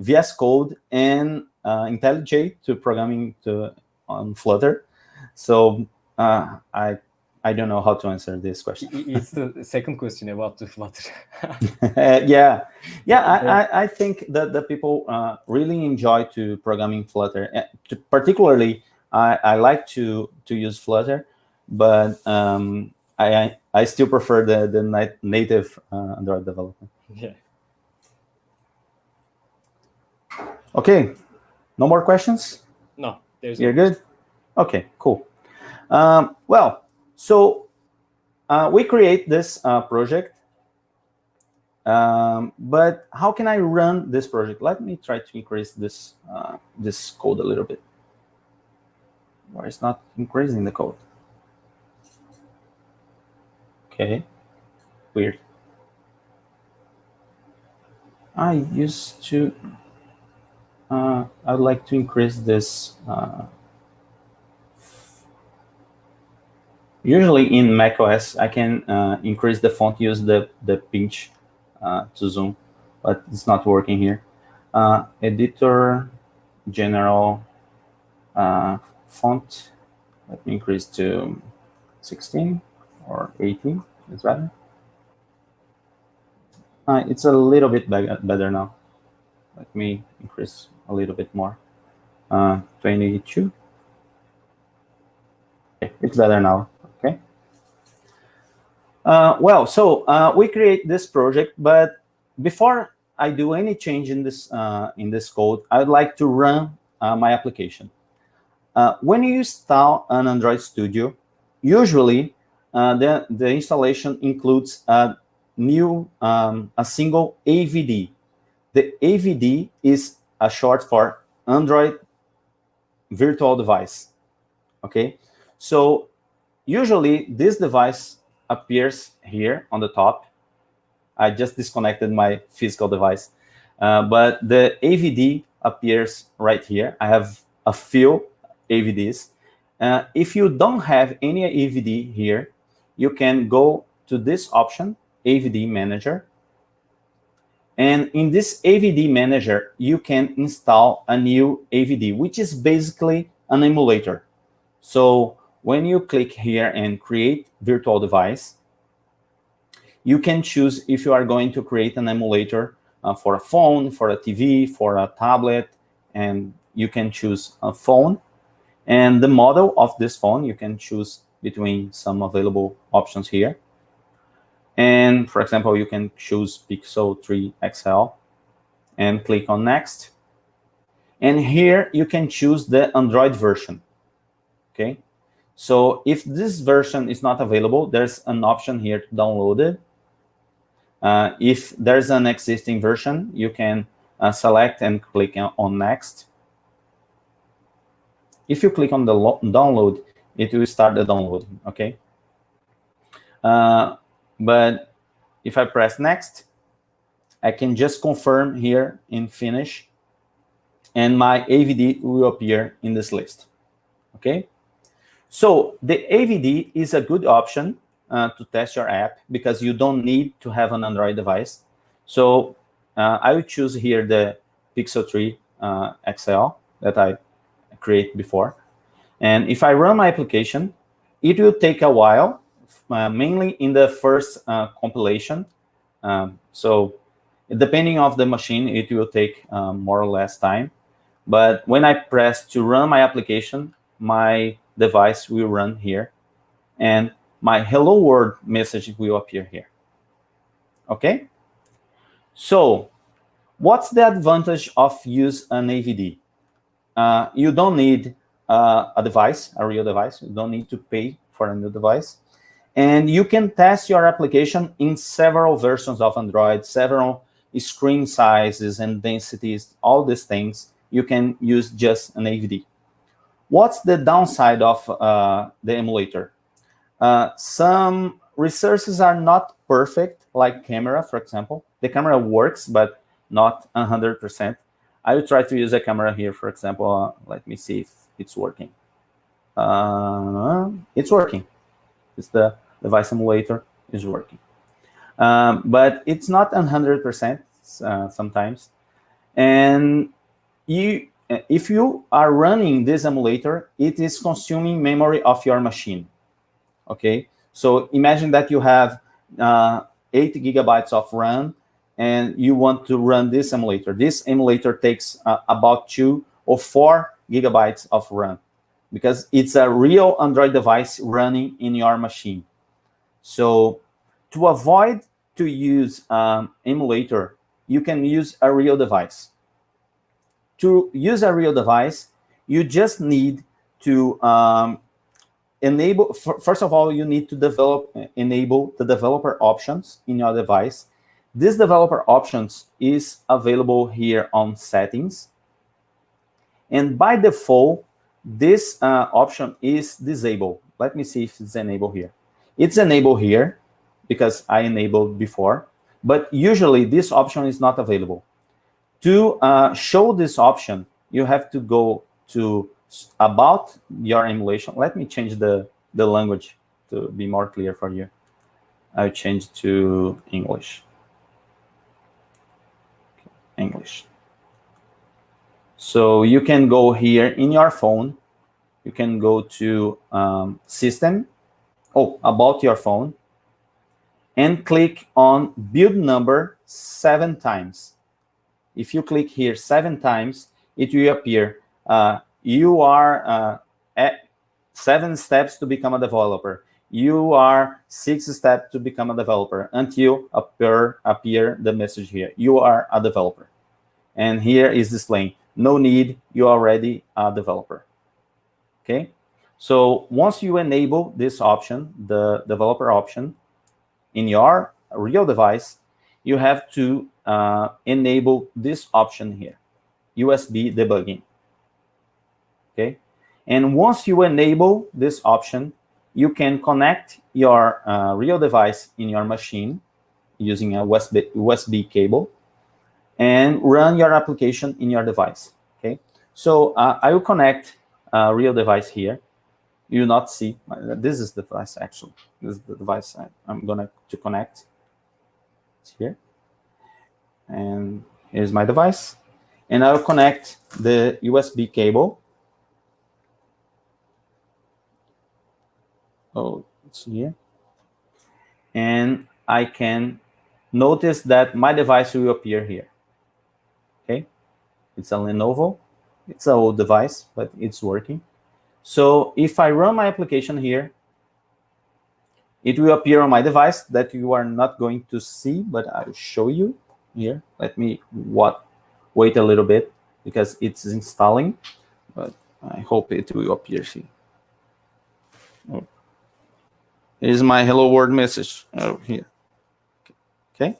VS Code and IntelliJ to programming on Flutter. So I don't know how to answer this question. It's the second question about the Flutter. Yeah. I think that the people really enjoy to programming Flutter. Particularly, I like to use Flutter, but I still prefer the native Android development. Yeah. Okay, no more questions? No, there's. You're good? Okay, cool. Well, so we create this project, but how can I run this project? Let me try to increase this this code a little bit. Why it's not increasing the code? Okay, weird. I used to. I'd like to increase this. Usually in macOS, I can increase the font, use the pinch to zoom, but it's not working here. Editor, general, font. Let me increase to 16 or 18. Is better. It's a little bit better now. Let me increase a little bit more. 22. Okay, it's better now. Okay. Well, so we create this project, but before I do any change in this code, I'd like to run my application. When you install an Android Studio, usually the installation includes a single AVD. The AVD is a short for Android Virtual Device. Okay, so usually this device appears here on the top. I just disconnected my physical device, but the AVD appears right here. I have a few AVDs. If you don't have any AVD here, you can go to this option, AVD Manager. And in this AVD Manager, you can install a new AVD, which is basically an emulator. So when you click here and create virtual device, you can choose if you are going to create an emulator for a phone, for a TV, for a tablet, and you can choose a phone. And the model of this phone, you can choose between some available options here. And for example, you can choose Pixel 3 XL and click on Next. And here you can choose the Android version. Okay. So if this version is not available, there's an option here to download it. If there's an existing version, you can select and click on Next. If you click on the download, it will start the download. Okay. But if I press Next, I can just confirm here in Finish, and my AVD will appear in this list. Okay. So the AVD is a good option to test your app because you don't need to have an Android device. So I will choose here the Pixel 3 XL that I create before. And if I run my application, it will take a while, mainly in the first compilation. So depending on the machine, it will take more or less time. But when I press to run my application, my device will run here, and my hello world message will appear here. Okay? So what's the advantage of use an AVD? You don't need a device, a real device. You don't need to pay for a new device. And you can test your application in several versions of Android, several screen sizes and densities, all these things. You can use just an AVD. What's the downside of the emulator? Some resources are not perfect like camera, for example. The camera works, but not 100%. I will try to use a camera here, for example. Let me see if it's working. It's working. It's the device emulator is working. But it's not 100% sometimes. And if you are running this emulator, it is consuming memory of your machine. Okay, so imagine that you have 8 gigabytes of RAM, and you want to run this emulator. This emulator takes about 2 or 4 gigabytes of RAM, because it's a real Android device running in your machine. So to avoid to use emulator, you can use a real device. To use a real device, you just need to enable, first of all, you need to enable the developer options in your device. This developer options is available here on settings. And by default, this option is disabled. Let me see if it's enabled here. It's enabled here because I enabled before, but usually this option is not available. To show this option, you have to go to about your emulation. Let me change the language to be more clear for you. I'll change to English. English. So you can go here in your phone. You can go to System, about your phone, and click on Build Number 7 times. If you click here 7 times, it will appear you are at 7 steps to become a developer. You are 6 steps to become a developer, until appear the message here. You are a developer. And here is displaying, no need, you are already a developer. Okay? So once you enable this option, the developer option, in your real device, you have to enable this option here, USB debugging. Okay? And once you enable this option, you can connect your real device in your machine using a USB cable and run your application in your device. Okay? So I will connect a real device here. You will not see, this is the device actually. This is the device I'm going to connect. It's here. And here's my device. And I'll connect the USB cable. Oh, it's here. And I can notice that my device will appear here. Okay? It's a Lenovo. It's an old device, but it's working. So if I run my application here, it will appear on my device that you are not going to see, but I'll show you here. Let me wait a little bit because it's installing, but I hope it will appear here. Oh. Here's my hello world message here. Okay.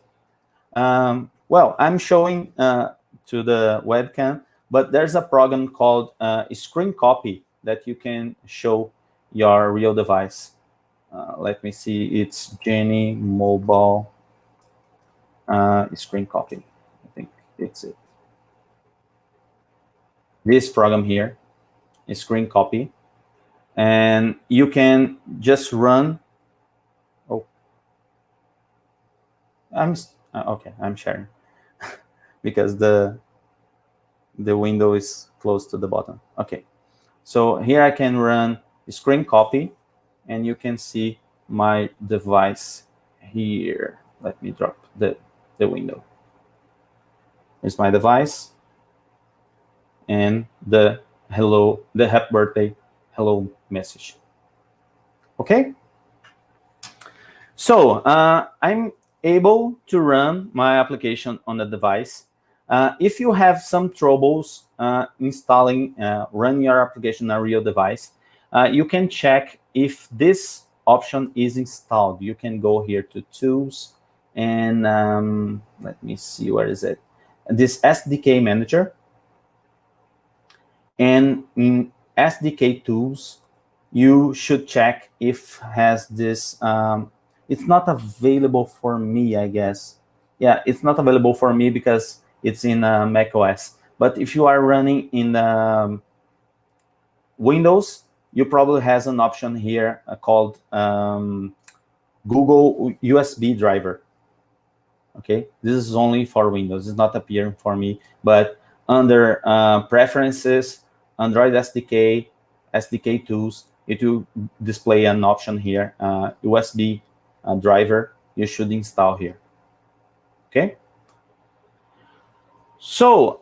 Well, I'm showing to the webcam, but there's a program called Screen Copy that you can show your real device. Let me see, it's Jenny Mobile Screen Copy. I think it's it. This program here is Screen Copy. And you can just run. Oh, okay, I'm sharing because the window is close to the bottom. Okay. So here I can run Screen Copy, and you can see my device here. Let me drop the window. Here's my device, and the happy birthday hello message. Okay. So I'm able to run my application on the device. If you have some troubles installing, running your application on a real device, you can check if this option is installed. You can go here to Tools, and let me see, where is it? This SDK Manager. And in SDK Tools, you should check if has this It's not available for me, I guess. Yeah, it's not available for me because it's in Mac OS. But if you are running in Windows, you probably has an option here called Google USB driver. Okay, this is only for Windows. It's not appearing for me, but under Preferences, Android SDK, SDK Tools, it will display an option here, USB driver. You should install here. Okay. So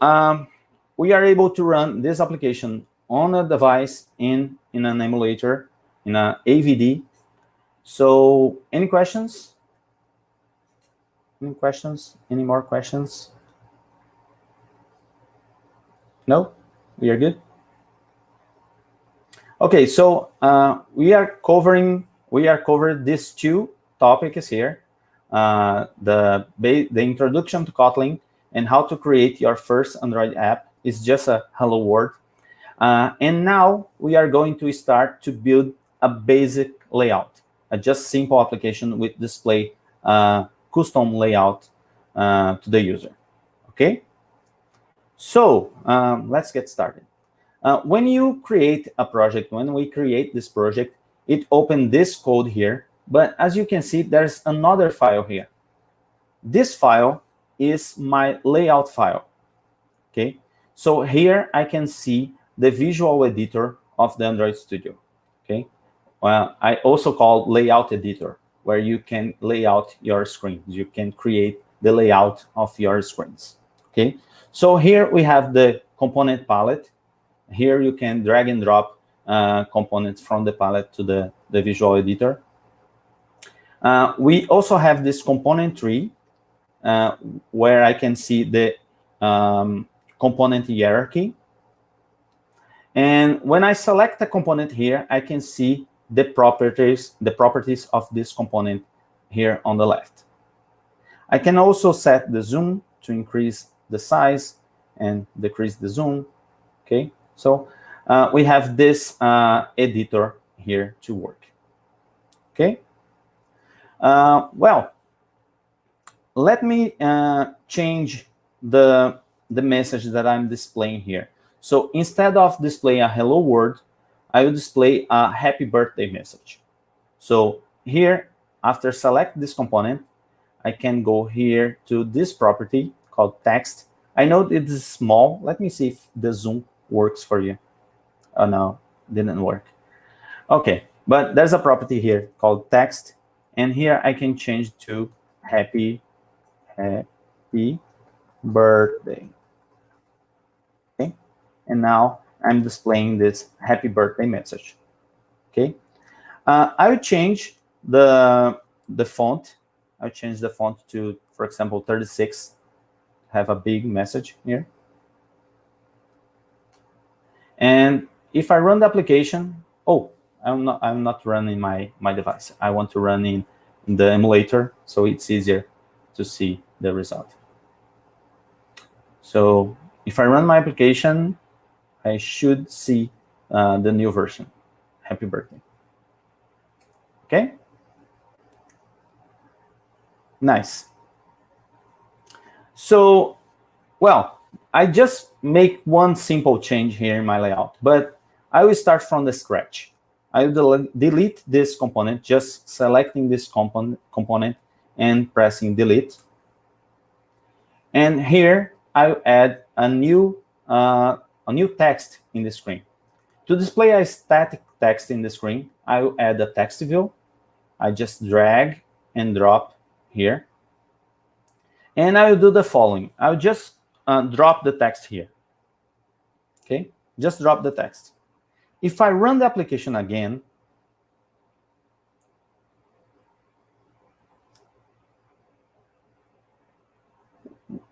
we are able to run this application on a device in an emulator, in an AVD. So any questions? Any questions? Any more questions? No? We are good? Okay, so we are covering these two topics here. The introduction to Kotlin and how to create your first Android app is just a hello world. And now we are going to start to build a basic layout, a just simple application with display custom layout to the user. Okay? So let's get started. When you create a project, when we create this project, it opened this code here. But as you can see, there's another file here. This file is my layout file. Okay? So here I can see the visual editor of the Android Studio. Okay? I also call layout editor, where you can lay out your screens. You can create the layout of your screens. Okay? So here we have the component palette. Here you can drag and drop components from the palette to the visual editor. We also have this component tree where I can see the component hierarchy. And when I select a component here, I can see the properties of this component here on the left. I can also set the zoom to increase the size and decrease the zoom. Okay, so we have this editor here to work. Okay. Well, let me change the message that I'm displaying here. So instead of displaying a hello world, I will display a happy birthday message. So here, after select this component, I can go here to this property called text. I know it is small. Let me see if the zoom works for you. Oh no, didn't work. Okay, but there's a property here called text. And here I can change to happy birthday. Okay, and now I'm displaying this happy birthday message. Okay, I will change the font. I'll change the font to, for example, 36. Have a big message here. And if I run the application, oh, I'm not running my device. I want to run in the emulator, so it's easier to see the result. So if I run my application, I should see the new version. Happy birthday. Okay? Nice. So, well, I just make one simple change here in my layout, but I will start from the scratch. I will delete this component, just selecting this component and pressing delete. And here I will add a new text in the screen. To display a static text in the screen, I will add a text view. I just drag and drop here. And I will do the following. I will just drop the text here. Okay, just drop the text. If I run the application again,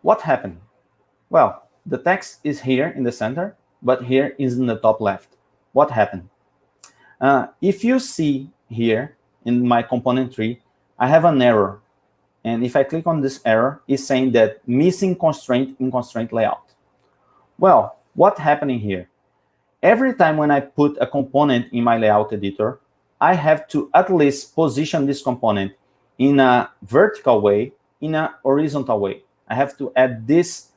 what happened? Well, the text is here in the center, but here is in the top left. What happened? If you see here in my component tree, I have an error. And if I click on this error, it's saying that missing constraint in constraint layout. Well, what's happening here? Every time when I put a component in my layout editor, I have to at least position this component in a vertical way, in a horizontal way. I have to add these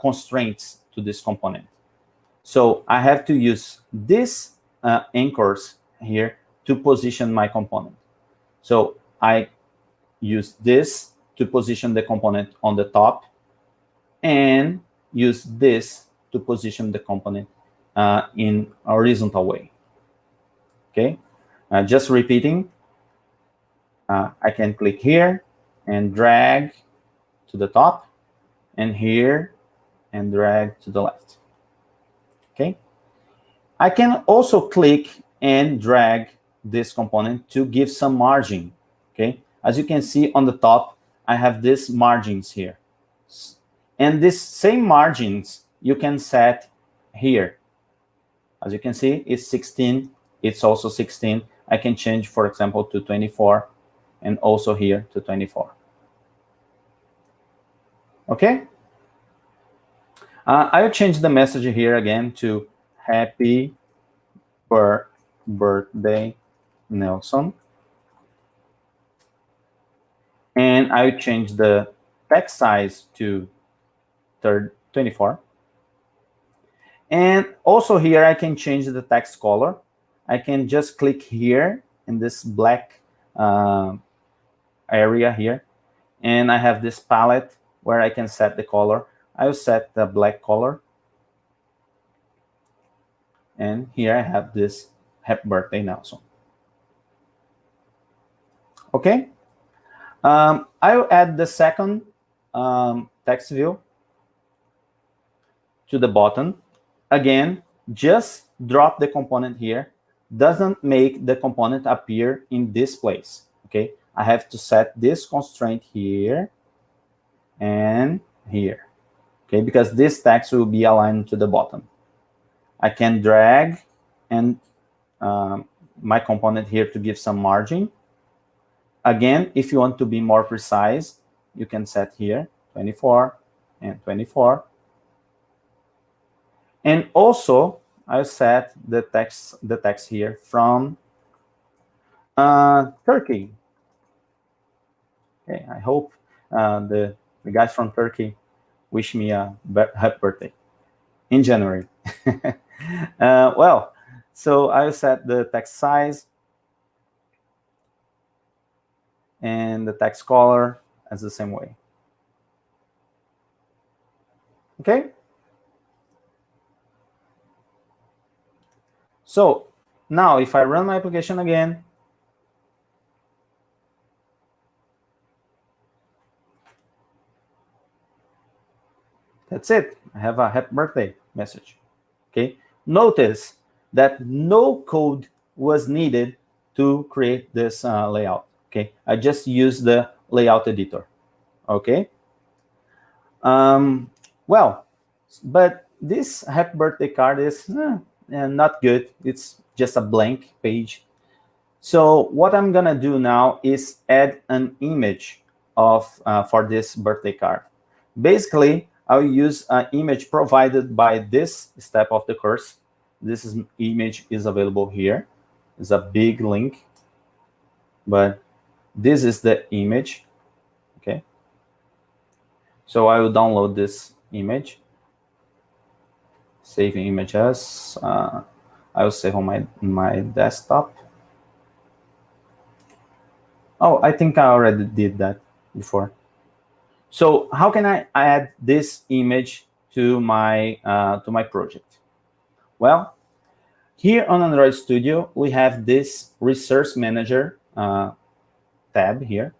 constraints to this component. So I have to use these anchors here to position my component. So I use this to position the component on the top, and use this to position the component in a horizontal way. Okay, just repeating. I can click here and drag to the top, and here and drag to the left. Okay, I can also click and drag this component to give some margin. Okay, as you can see on the top, I have these margins here, and these same margins you can set here. As you can see, it's 16. It's also 16. I can change, for example, to 24, and also here to 24. Okay. I'll change the message here again to happy birthday, Nelson. And I'll change the text size to 24. And also here, I can change the text color. I can just click here in this black area here. And I have this palette where I can set the color. I'll set the black color. And here I have this happy birthday Nelson. Okay. I'll add the second text view to the bottom. Again, just drop the component here. Doesn't make the component appear in this place. Okay, I have to set this constraint here and here. Okay, because this text will be aligned to the bottom. I can drag and my component here to give some margin. Again, if you want to be more precise, you can set here 24 and 24. And also, I'll set the text here from Turkey. Okay, I hope the guys from Turkey wish me a happy birthday in January. Well, so I'll set the text size and the text color as the same way. Okay. So now if I run my application again, that's it. I have a happy birthday message. Okay. Notice that no code was needed to create this layout. Okay. I just used the layout editor. Okay. Well, but this happy birthday card is not good. It's just a blank page. So what I'm gonna do now is add an image of for this birthday card. Basically, I'll use an image provided by this step of the course. This image is available here. It's a big link, but this is the image. Okay. So I will download this image. Save image as. I will save on my desktop. Oh, I think I already did that before. So how can I add this image to my project? Well, here on Android Studio, we have this Resource Manager tab here.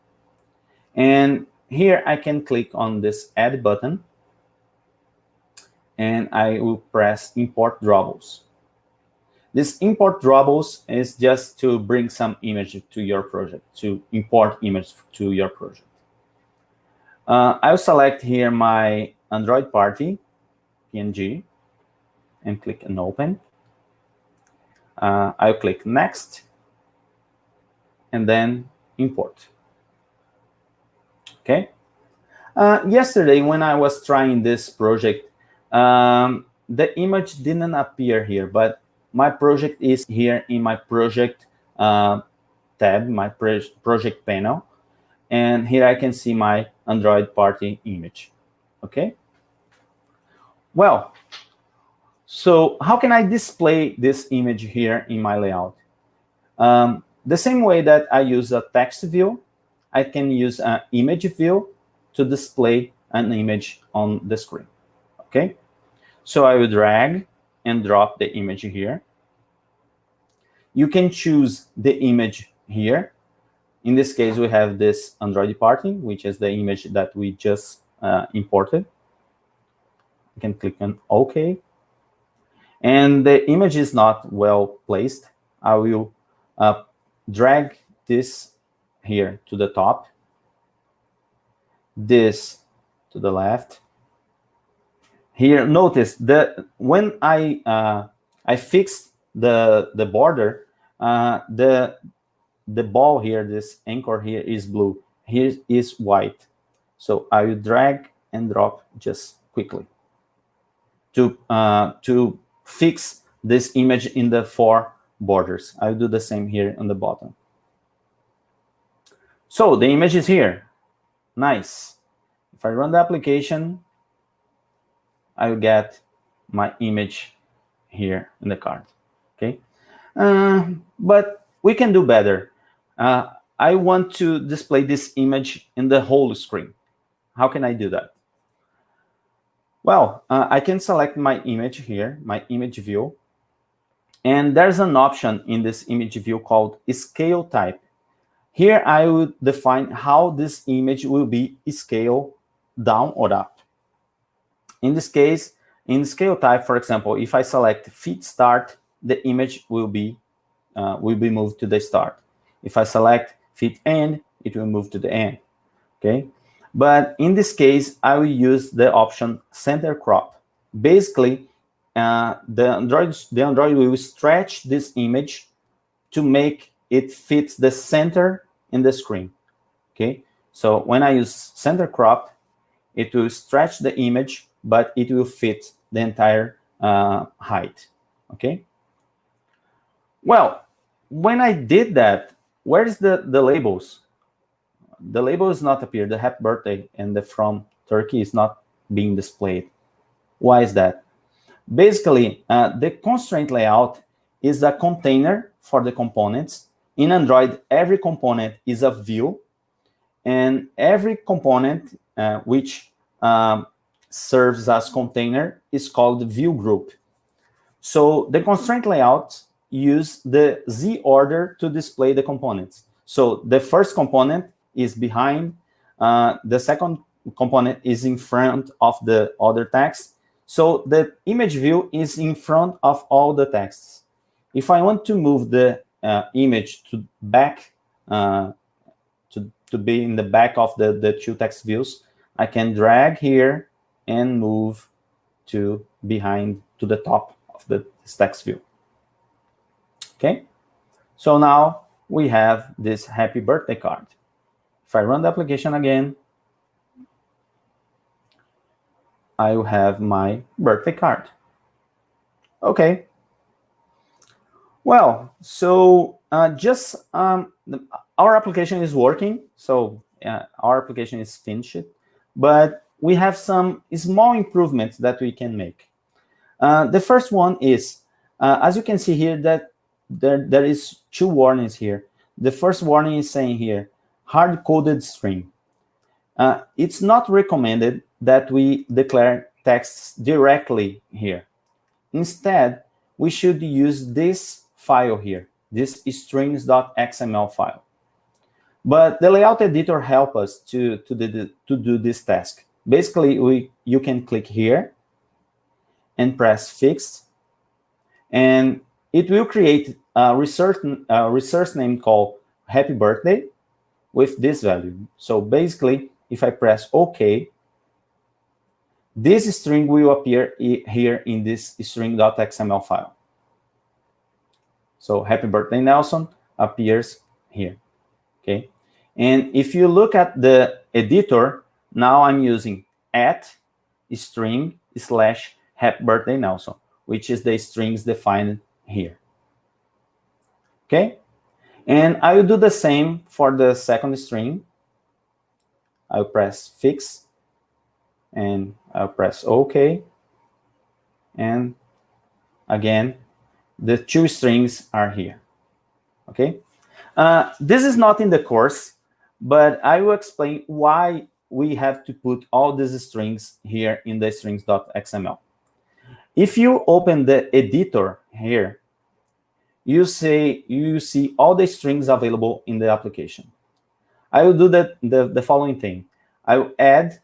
And here I can click on this Add button. And I will press Import Drawables. This Import Drawables is just to bring some image to your project, to import image to your project. I'll select here my Android party, PNG, and click on Open. I'll click Next, and then Import. Okay. Yesterday, when I was trying this project, the image didn't appear here, but my project is here in my project tab, my project panel. And here I can see my Android party image. Okay. Well, so how can I display this image here in my layout? The same way that I use a text view, I can use an image view to display an image on the screen. Okay. So I will drag and drop the image here. You can choose the image here. In this case, we have this Android party, which is the image that we just imported. You can click on OK. And the image is not well placed. I will drag this here to the top, this to the left. Here, notice that when I fixed the border, the ball here, this anchor here is blue. Here is white. So I will drag and drop just quickly to fix this image in the 4 borders. I'll do the same here on the bottom. So the image is here. Nice. If I run the application, I will get my image here in the card. Okay. But we can do better. I want to display this image in the whole screen. How can I do that? Well, I can select my image here, my image view. And there's an option in this image view called scale type. Here I will define how this image will be scaled down or up. In this case, in scale type, for example, if I select fit start, the image will be moved to the start. If I select fit end, it will move to the end. Okay, but in this case, I will use the option center crop. Basically, the Android will stretch this image to make it fit the center in the screen. Okay, so when I use center crop, it will stretch the image, but it will fit the entire height. Okay. Well, when I did that, where's the labels? The label is not appear. The happy birthday and the from Turkey is not being displayed. Why is that? Basically, the constraint layout is a container for the components. In Android, every component is a view, and every component which serves as container is called view group. So the constraint layout use the Z order to display the components. So the first component is behind, the second component is in front of the other text. So the image view is in front of all the texts. If I want to move the image to back, to be in the back of the 2 text views, I can drag here and move to behind, to the top of the text view. Okay, so now we have this happy birthday card. If I run the application again, I will have my birthday card. Okay. Well, so our application is working. So our application is finished, but we have some small improvements that we can make. The first one is, as you can see here, that there is 2 warnings here. The first warning is saying here, hard-coded string. It's not recommended that we declare texts directly here. Instead, we should use this file here, this strings.xml file. But the layout editor helps us to do this task. Basically, you can click here and press fix, and it will create a resource name called happy birthday with this value. So basically, if I press OK, this string will appear here in this string.xml file. So happy birthday, Nelson, appears here. Okay. And if you look at the editor, now I'm using @string/ happy birthday, Nelson, which is the strings defined here. Okay. And I will do the same for the second string. I'll press fix, and I'll press OK. And again, the 2 strings are here. Okay. This is not in the course, but I will explain why we have to put all these strings here in the strings.xml. If you open the editor here, you see all the strings available in the application. I will do the following thing. I will add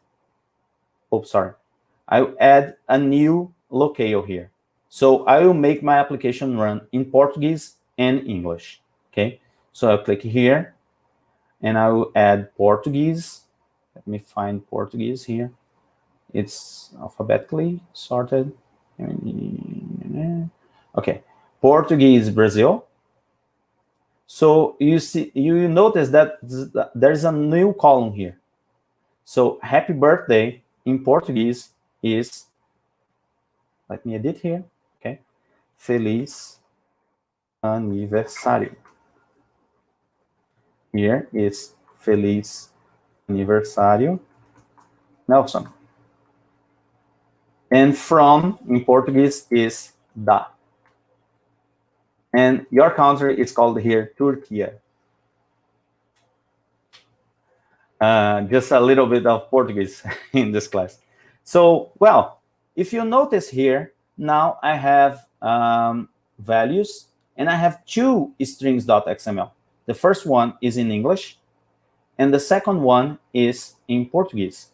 a new locale here. So I will make my application run in Portuguese and English. Okay, so I'll click here, and I will add Portuguese. Let me find Portuguese here. It's alphabetically sorted. Okay, Portuguese Brazil. So you notice that there's a new column here. So happy birthday in Portuguese is, let me edit here, okay? Feliz aniversário. Here is Feliz aniversário, Nelson. And from in Portuguese is da. And your country is called here Turkey. Just a little bit of Portuguese in this class. So, well, if you notice here, now I have values, and I have 2 strings.xml. The first one is in English, and the second one is in Portuguese.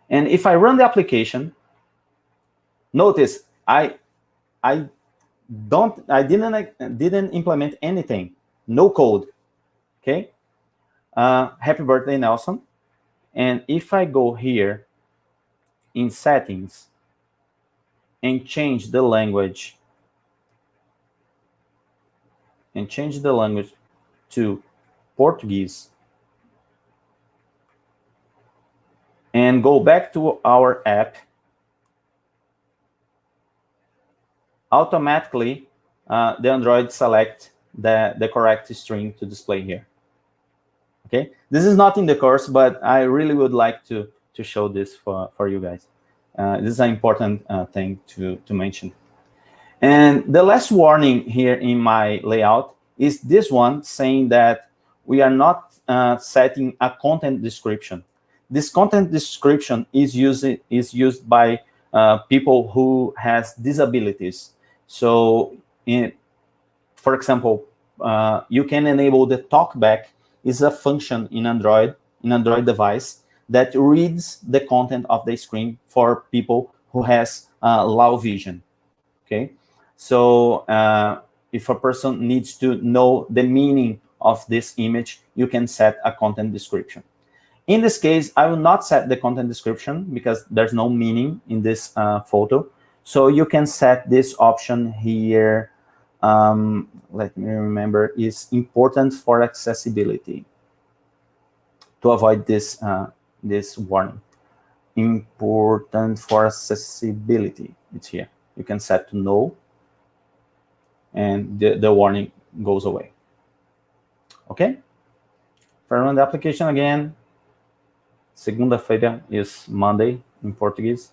And if I run the application, notice I didn't implement anything, no code. Okay. Happy birthday, Nelson. And if I go here in settings and change the language to Portuguese and go back to our app, automatically the Android select the correct string to display here. Okay, this is not in the course, but I really would like to show this for you guys. This is an important thing to mention. And the last warning here in my layout is this one, saying that we are not setting a content description. This content description is used by people who has disabilities. So, for example, you can enable the talkback. Is a function in Android device that reads the content of the screen for people who has low vision. Okay, so if a person needs to know the meaning of this image, you can set a content description. In this case, I will not set the content description because there's no meaning in this photo. So you can set this option here. Let me remember, is important for accessibility, to avoid this this warning. Important for accessibility, it's here. You can set to no, and the warning goes away. Okay, if I run the application again, segunda-feira is Monday in Portuguese.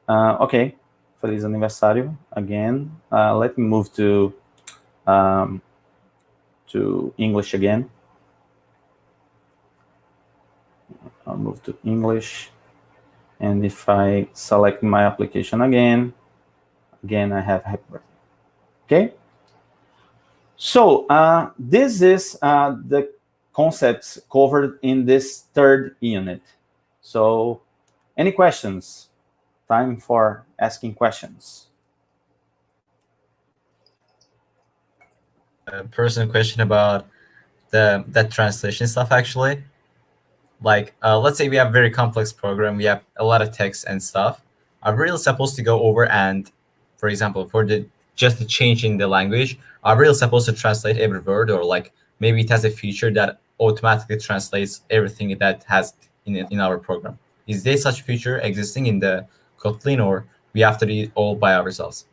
Okay, Feliz aniversário again. Let me move to English again. I'll move to English, and if I select my application again, I have happy birthday. Okay. So this is the concepts covered in this 3rd unit. So, any questions? Time for asking questions. A personal question about that translation stuff, actually. Like, let's say we have a very complex program, we have a lot of text and stuff. Are we really supposed to go over and, for example, for just the change in the language, are we really supposed to translate every word, or like maybe it has a feature that automatically translates everything that has in our program? Is there such feature existing in the Kotlin, or we have to do it all by ourselves?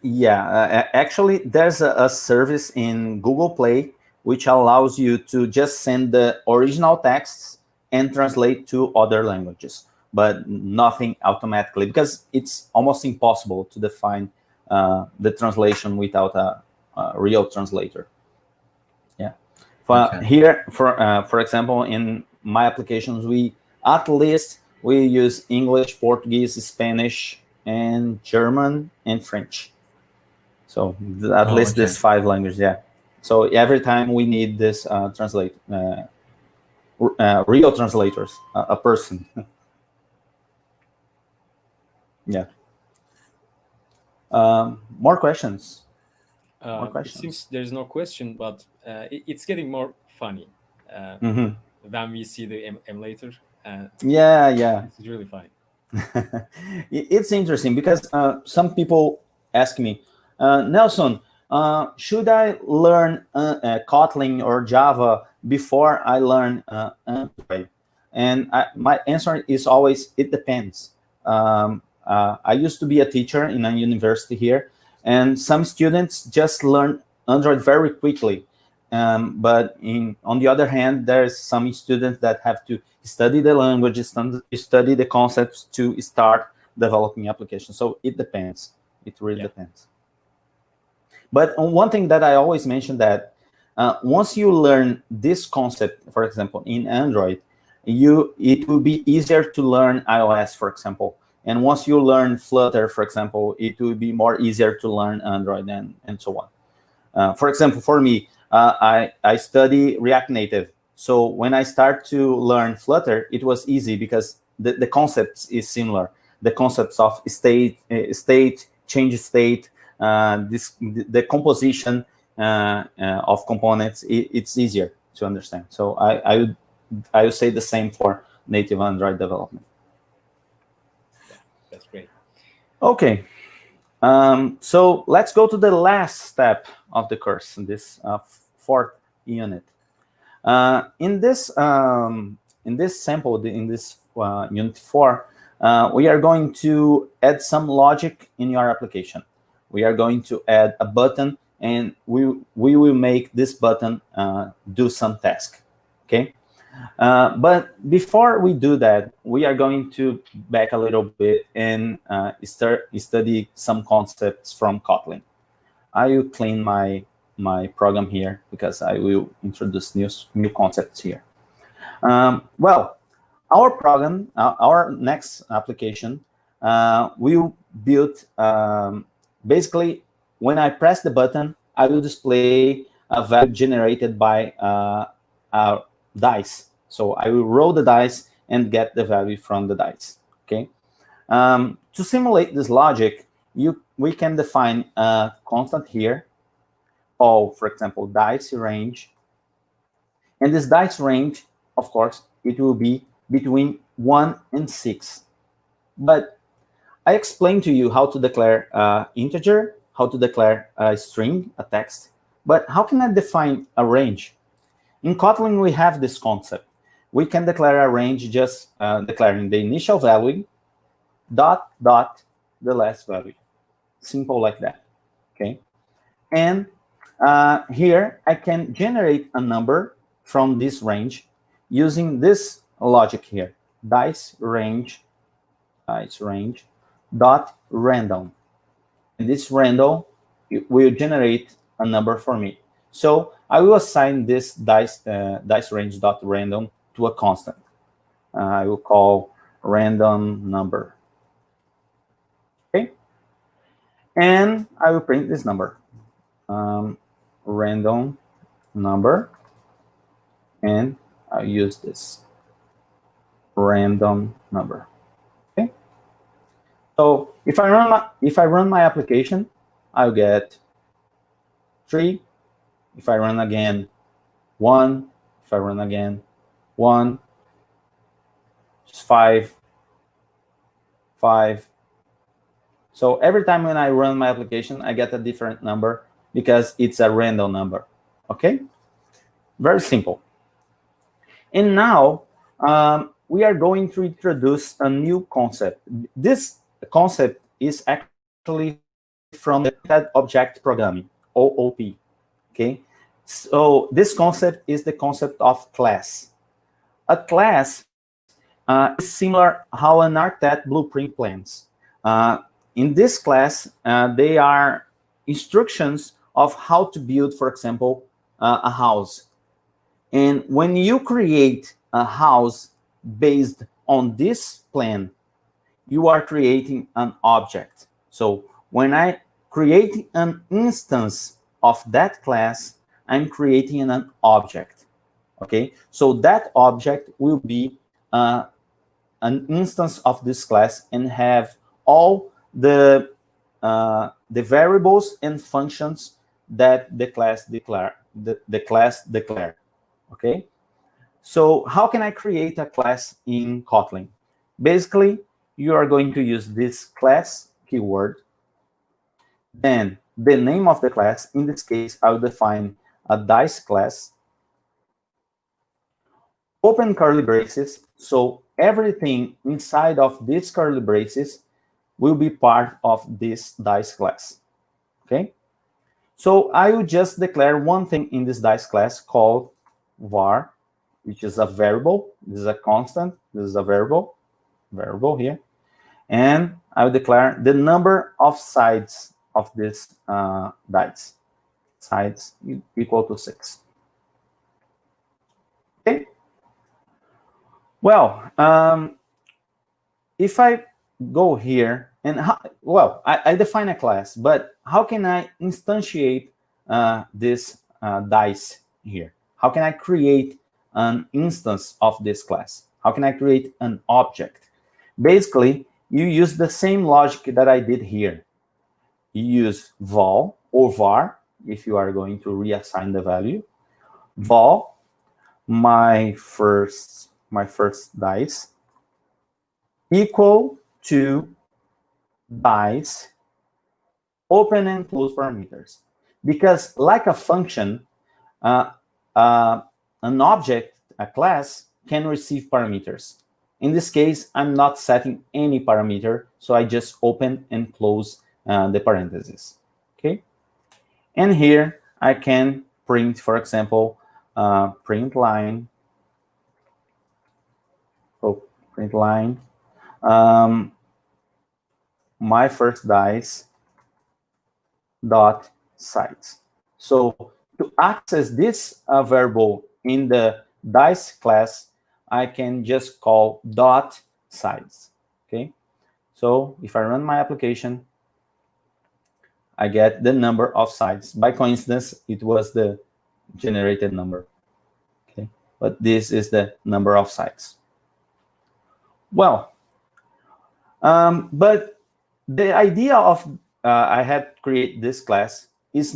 Yeah, actually, there's a service in Google Play which allows you to just send the original texts and translate to other languages, but nothing automatically, because it's almost impossible to define the translation without a real translator. Yeah. Okay. Here, for example, in my applications, we use English, Portuguese, Spanish, and German and French. So at least okay. these 5 languages, yeah. So every time we need this real translators, a person. Yeah. More questions? More It questions? seems there's no question, but it's getting more funny when we see the emulator. Yeah. It's really funny. It's interesting because some people ask me, Nelson, should I learn Kotlin or Java before I learn Android? And my answer is always, it depends. I used to be a teacher in a university here, and some students just learn Android very quickly. But on the other hand, there's some students that have to study the languages, study the concepts to start developing applications. So it depends. It really depends. But one thing that I always mention that once you learn this concept, for example, in Android, it will be easier to learn iOS, for example. And once you learn Flutter, for example, it will be more easier to learn Android and so on. For example, for me, I study React Native. So when I start to learn Flutter, it was easy because the concepts is similar. The concepts of state, change state, the composition of components, it's easier to understand. So I would say the same for native Android development. Yeah, that's great. Okay. So let's go to the last step of the course, in this 4th unit. In this sample, in this unit 4, we are going to add some logic in your application. We are going to add a button, and we will make this button do some task. Okay. But before we do that, we are going to back a little bit and study some concepts from Kotlin. I will clean my program here because I will introduce new concepts here. Well, our program, our next application, will build, basically, when I press the button, I will display a value generated by a dice. So I will roll the dice and get the value from the dice. Okay. To simulate this logic, we can define a constant here, called, for example, dice range. And this dice range, of course, it will be between 1 and 6. But I explained to you how to declare integer, how to declare a string, a text. But how can I define a range? In Kotlin, we have this concept. We can declare a range just declaring the initial value dot the last value. Simple like that. Okay. And here I can generate a number from this range using this logic here, dice range dot random. And this random will generate a number for me. So I will assign this dice range dot random to a constant. I will call random number. Okay. And I will print this number. Random number, and I'll use this random number. Okay. So if I run my application, I'll get 3. If I run again, 1. If I run again, 1. 5. So every time when I run my application, I get a different number because it's a random number. Okay? Very simple. And now we are going to introduce a new concept. This concept is actually from the object programming, OOP. Okay? So this concept is the concept of class. a class is similar how an architect blueprint plans. In this class, they are instructions of how to build, for example, a house. And when you create a house based on this plan, you are creating an object. So when I create an instance of that class, I'm creating an object. Okay, so that object will be an instance of this class and have all the variables and functions that the class declare. Okay, so how can I create a class in Kotlin? Basically, you are going to use this class keyword, then the name of the class. In this case, I will define a dice class, open curly braces, so everything inside of these curly braces will be part of this dice class. Okay, so I will just declare one thing in this dice class called var, which is a variable. This is a constant. This is a variable here. And I will declare the number of sides of this dice. Sides equal to 6. Okay. Well, if I go here and I define a class, but how can I instantiate this dice here? How can I create an instance of this class? How can I create an object? Basically, you use the same logic that I did here. You use vol or var if you are going to reassign the value. Vol, my first dice, equal to dice open and close parameters. Because like a function, an object, a class, can receive parameters. In this case, I'm not setting any parameter, so I just open and close the parentheses. Okay, and here I can print, for example, print line. Print line. My first dice dot size. So to access this variable in the dice class, I can just call dot size. Okay, so if I run my application, I get the number of sides. By coincidence, it was the generated number. Okay, but this is the number of sides. Well, but the idea of I had to create this class is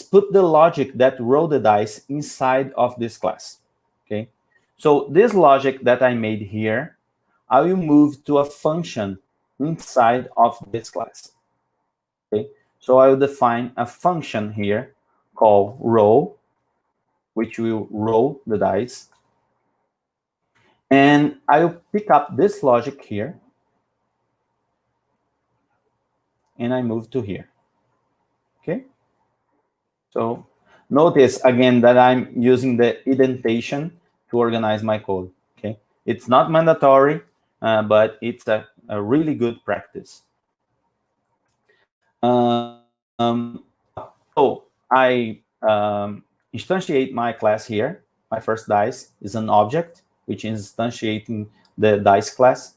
put the logic that roll the dice inside of this class. Okay, so this logic that I made here, I will move to a function inside of this class. Okay, so I will define a function here called roll, which will roll the dice. And I will pick up this logic here, and I move to here. Okay, so notice again that I'm using the indentation to organize my code. Okay, it's not mandatory, but it's a really good practice. So I instantiate my class here. My first dice is an object, which is instantiating the dice class.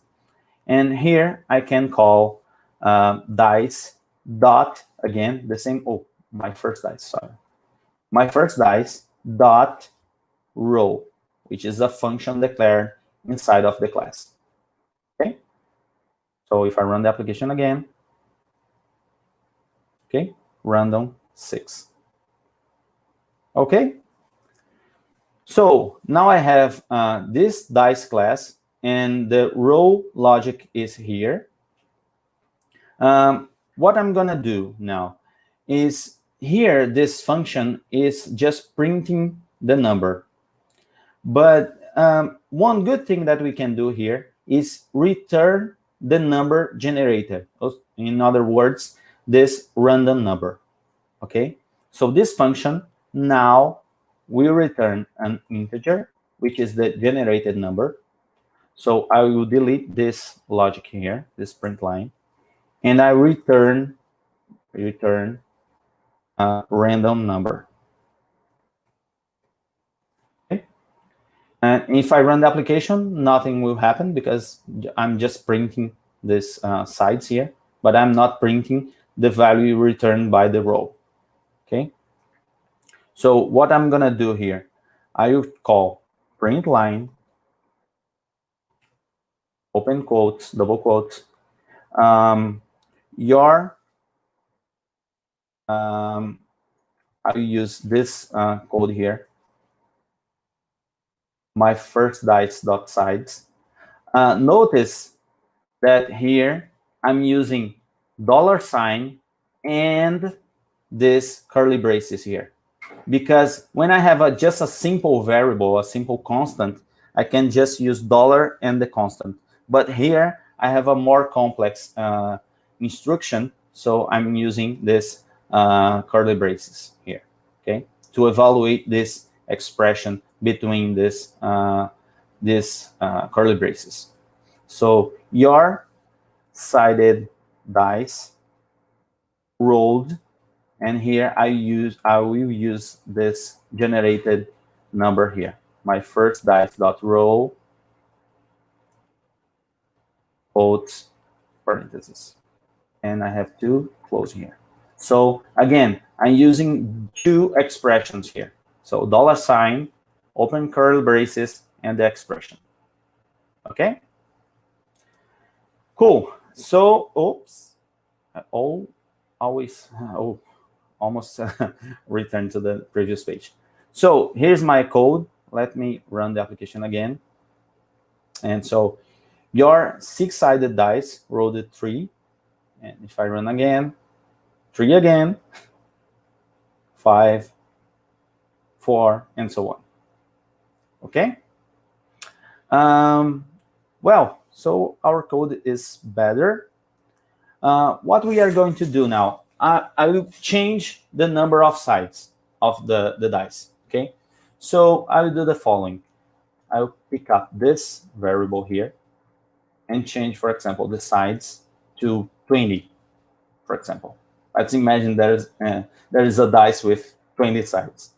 And here I can call dice dot, again, the same, my first dice, sorry. My first dice dot row, which is a function declared inside of the class. Okay, so if I run the application again, okay, random 6. Okay, so now I have this dice class, and the row logic is here. What I'm gonna do now is here, this function is just printing the number. But one good thing that we can do here is return the number generated. In other words, this random number. Okay, so this function now will return an integer, which is the generated number. So I will delete this logic here, this print line, and I return a random number. Okay. And if I run the application, nothing will happen because I'm just printing this sides here, but I'm not printing the value returned by the row. Okay. So what I'm gonna do here, I will call print line, open quotes, double quotes, I use this code here, my first dice.sides. Notice that here I'm using $sign and this curly braces here. Because when I have just a simple variable, a simple constant, I can just use dollar and the constant. But here I have a more complex instruction, so I'm using this curly braces here, okay, to evaluate this expression between this curly braces. So your sided dice rolled, and here I will use this generated number here, my first dice dot roll quotes parentheses, and I have to close here. So again, I'm using two expressions here. So $sign, open curly braces, and the expression. Okay. Cool. So, oops, almost return to the previous page. So here's my code. Let me run the application again. And so your six-sided dice rolled 3. And if I run again, 3 again, 5, 4, and so on. Okay. Well, so our code is better. What we are going to do now, I will change the number of sides of the dice. Okay. So I will do the following. I will pick up this variable here and change, for example, the sides to 20, for example. Let's imagine there is a dice with 20 sides.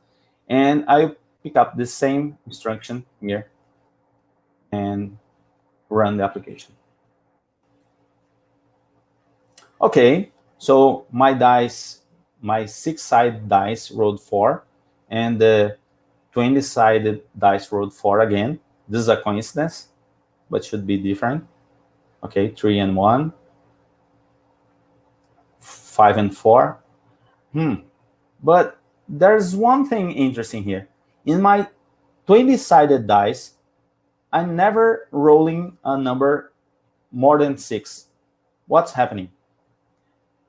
And I pick up the same instruction here and run the application. Okay, so my dice, my 6-sided dice rolled 4, and the 20-sided dice rolled 4 again. This is a coincidence, but should be different. Okay, 3 and 1. 5 and 4. But there's one thing interesting here. In my 20-sided dice, I'm never rolling a number more than 6. What's happening?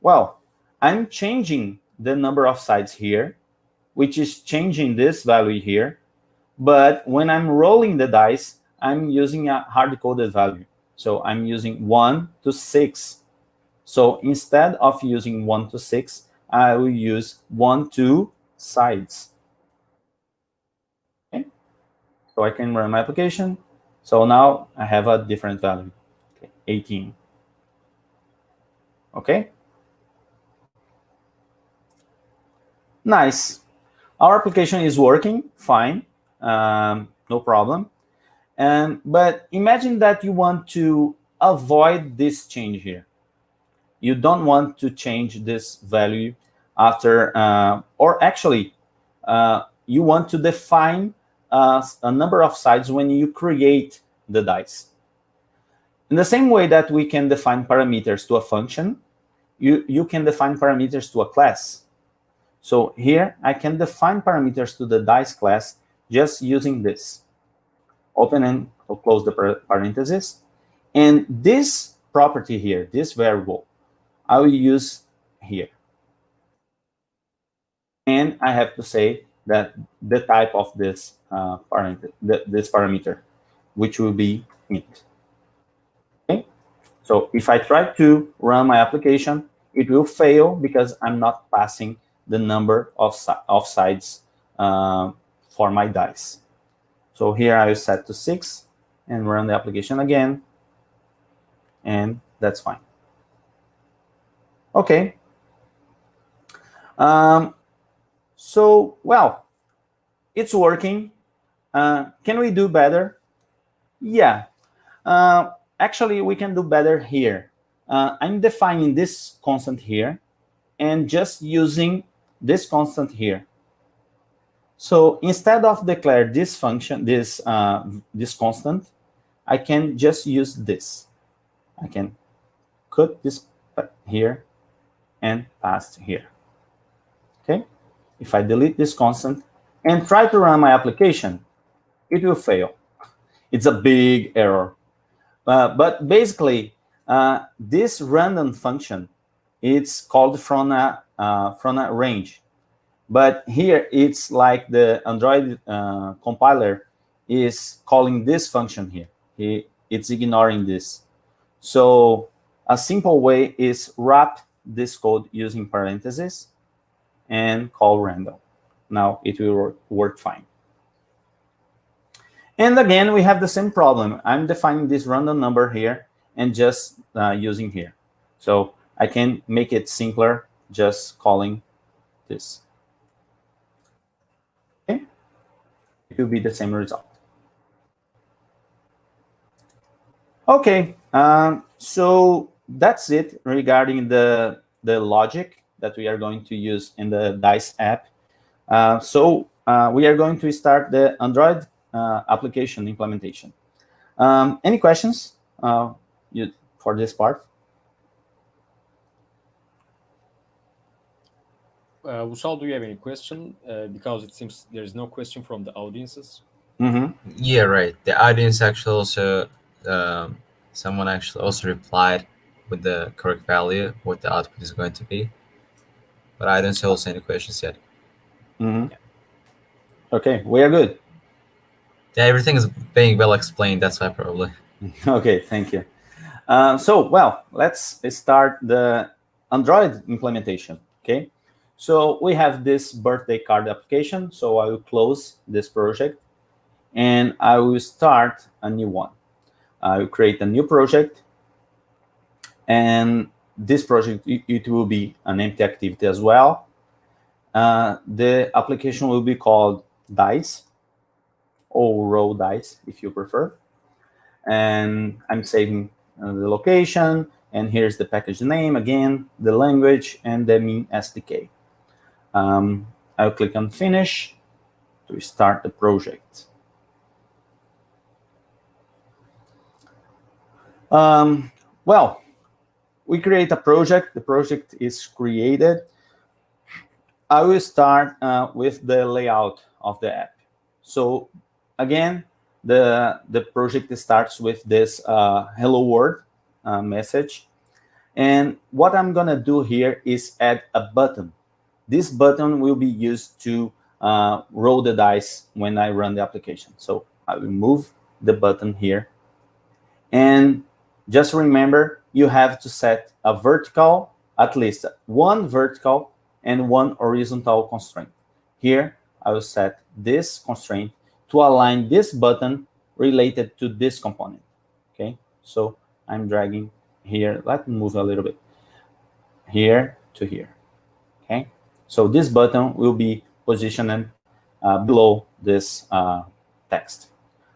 Well, I'm changing the number of sides here, which is changing this value here. But when I'm rolling the dice, I'm using a hard-coded value. So I'm using 1 to 6. So instead of using 1 to 6, I will use 1 to sides. Okay. So I can run my application. So now I have a different value, okay, 18. Okay. Nice. Our application is working fine, no problem. But imagine that you want to avoid this change here. You don't want to change this value after, or actually, you want to define a number of sides when you create the dice. In the same way that we can define parameters to a function, you can define parameters to a class. So here, I can define parameters to the dice class just using this. Open and close the parentheses. And this property here, this variable, I will use here. And I have to say that the type of this parameter, which will be int. Okay? So if I try to run my application, it will fail because I'm not passing the number of sides for my dice. So here I will set to 6 and run the application again, and that's fine. Okay. So, well, it's working. Can we do better? Yeah. Actually, we can do better here. I'm defining this constant here and just using this constant here. So instead of declare this function, this constant, I can just use this. I can cut this here and pass here. Okay. If I delete this constant and try to run my application, it will fail. It's a big error. But basically, this random function, it's called from a range. But here, it's like the Android compiler is calling this function here. It's ignoring this. So a simple way is wrap this code using parentheses and call random. Now it will work fine. And again, we have the same problem. I'm defining this random number here and just using here. So I can make it simpler just calling this. Okay. It will be the same result. Okay, so that's it regarding the logic that we are going to use in the DICE app. So we are going to start the Android application implementation. Any questions for this part? Vusal, do you have any question? Because it seems there's no question from the audiences. Mm-hmm. Yeah, right. The audience actually also, someone actually also replied with the correct value, what the output is going to be. But I don't see also any questions yet. Mm-hmm. Yeah. Okay, we are good. Yeah, everything is being well explained. That's why probably. Okay, thank you. So, well, let's start the Android implementation. Okay, so we have this birthday card application. So I will close this project and I will start a new one. I will create a new project, and this project, it will be an empty activity as well. The application will be called DICE, or row DICE if you prefer. And I'm saving the location, and here's the package name again, the language, and the min SDK. I'll click on finish to start the project. Well, we create a project. The project is created. I will start with the layout of the app. So again, the project starts with this hello world message. And what I'm going to do here is add a button. This button will be used to roll the dice when I run the application. So I will move the button here. And just remember, you have to set a vertical, at least one vertical and one horizontal constraint. Here, I will set this constraint to align this button related to this component. Okay, so I'm dragging here. Let me move a little bit. Here to here. Okay, so this button will be positioned below this text.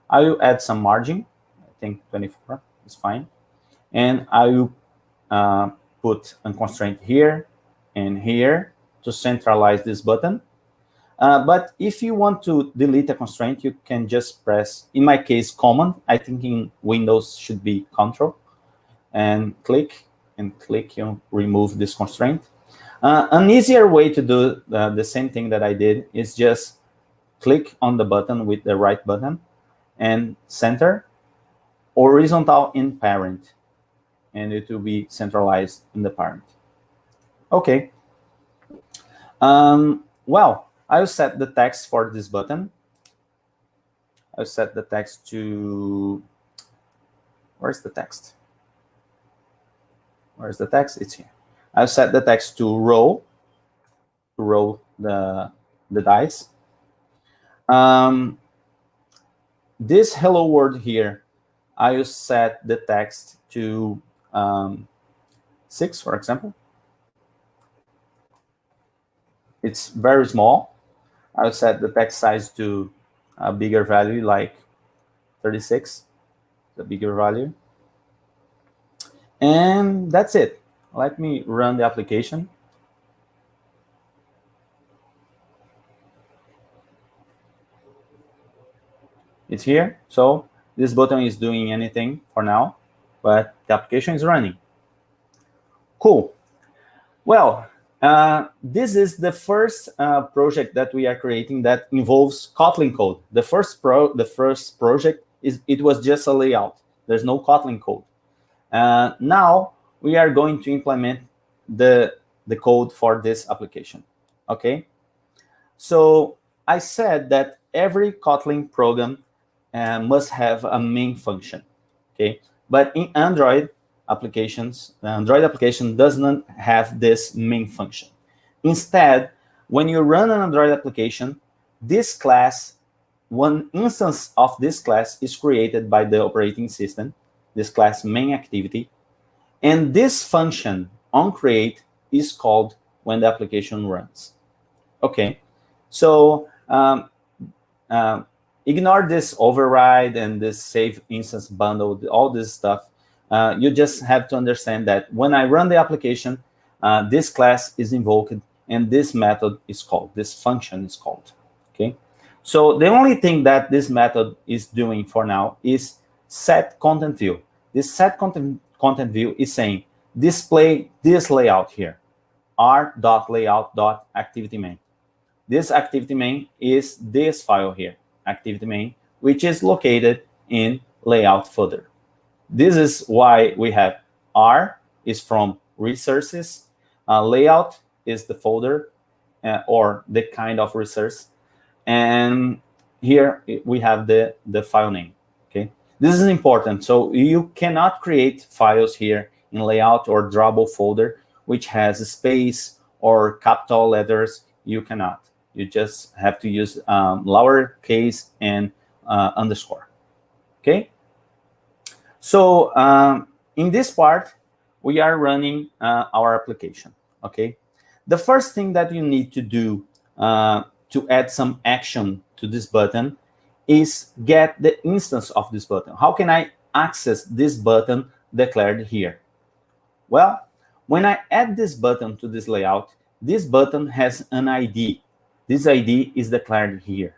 I will add some margin. I think 24 is fine. And I will put a constraint here and here to centralize this button. But if you want to delete a constraint, you can just press, in my case, Command. I think in Windows should be Control. And click, you remove this constraint. An easier way to do the same thing that I did is just click on the button with the right button and center, horizontal in parent, and it will be centralized in the parent. Okay. Well, I'll set the text for this button. I'll set the text to, where's the text? Where's the text? It's here. I'll set the text to roll the dice. this hello world here, I will set the text to 6, for example. It's very small. I'll set the text size to a bigger value, like 36, the bigger value. And that's it. Let me run the application. It's here. So this button is doing anything for now, but the application is running. Cool. Well, this is the first project that we are creating that involves Kotlin code. The first project it was just a layout. There's no Kotlin code. Now we are going to implement the code for this application. Okay. So I said that every Kotlin program must have a main function. Okay. But in Android applications, the Android application does not have this main function. Instead, when you run an Android application, this class, one instance of this class is created by the operating system, this class main activity, and this function onCreate is called when the application runs. Okay, so ignore this override and this save instance bundle, all this stuff. You just have to understand that when I run the application, this class is invoked and this method is called, this function is called. Okay, so the only thing that this method is doing for now is set content view. This set content view is saying display this layout here, r.layout.activity_main. This activity main is this file here, activity main, which is located in layout folder. This is why we have R is from resources, layout is the folder or the kind of resource, and here we have the file name. Okay, this is important. So you cannot create files here in layout or drawable folder which has a space or capital letters. You cannot. You just have to use lowercase and underscore. Okay. So in this part, we are running our application. Okay. The first thing that you need to do to add some action to this button is get the instance of this button. How can I access this button declared here? Well, when I add this button to this layout, this button has an ID. This ID is declared here.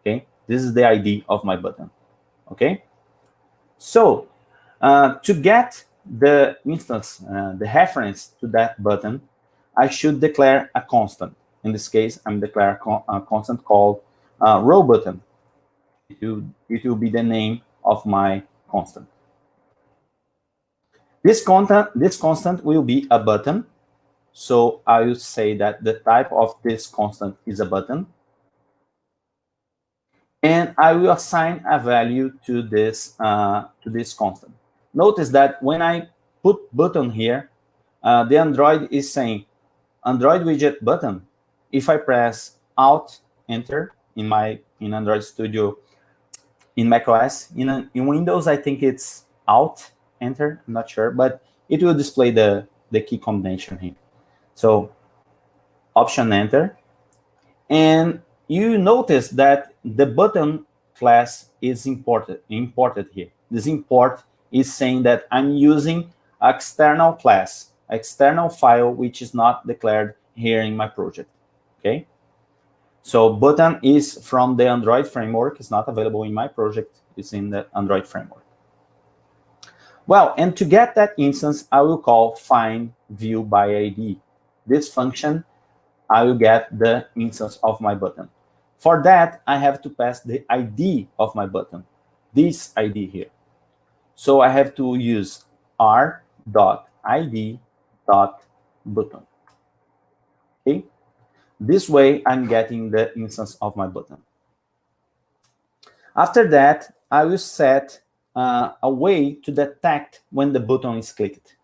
Okay, this is the ID of my button. Okay, so to get the instance, the reference to that button, I should declare a constant. In this case, I'm declaring a constant called row button. It will be the name of my constant. This constant will be a button. So I will say that the type of this constant is a button. And I will assign a value to this constant. Notice that when I put button here, the Android is saying Android widget button. If I press Alt Enter in Android Studio, in macOS, in Windows, I think it's Alt Enter. I'm not sure, but it will display the key combination here. So Option Enter, and you notice that the button class is imported here. This import is saying that I'm using external class, external file, which is not declared here in my project. Okay, so button is from the Android framework. It's not available in my project. It's in the Android framework. Well, and to get that instance, I will call find view by ID. This function, I will get the instance of my button. For that, I have to pass the ID of my button, this ID here. So I have to use r.id.button. Okay, this way I'm getting the instance of my button. After that, I will set a way to detect when the button is clicked.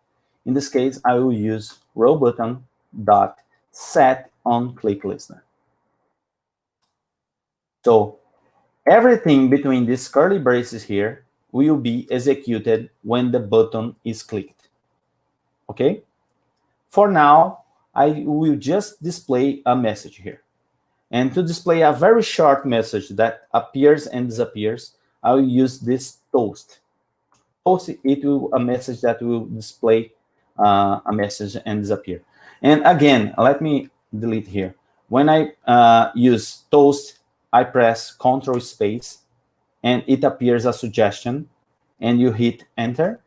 In this case, I will use row button dot set on click listener. So Everything between these curly braces here will be executed when the button is clicked. Okay? For now, I will just display a message here. And to display a very short message that appears and disappears, I will use this toast. Toast, it will a message that will display a message and disappear. And again, let me delete here. When I use toast, I press Ctrl space, and it appears a suggestion, and you hit enter,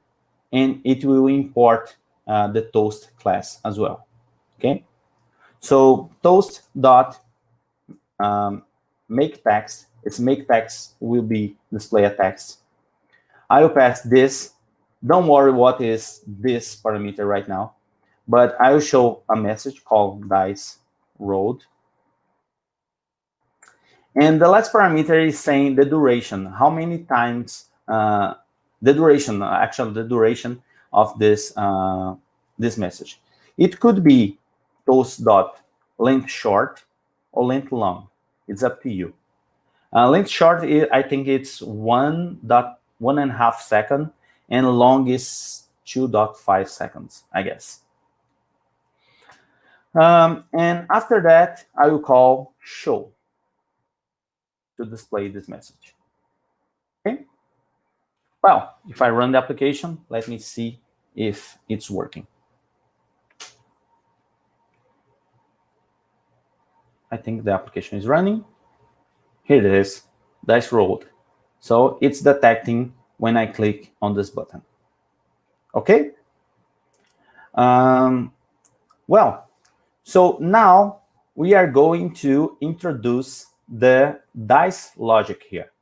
and it will import the toast class as well. Okay, so toast dot make text. Its make text will be display a text. I will pass this. Don't worry what is this parameter right now, but I will show a message called dice rolled. And the last parameter is saying the duration, how many times, the duration of this this message. It could be toast dot length short or length long. It's up to you. Length short, I think it's 1.5 seconds, and long is 2.5 seconds, I guess. And after that, I will call show to display this message. Okay. Well, if I run the application, let me see if it's working. I think the application is running. Here it is, dice rolled. So it's detecting when I click on this button. Okay. Well, so now we are going to introduce the dice logic here.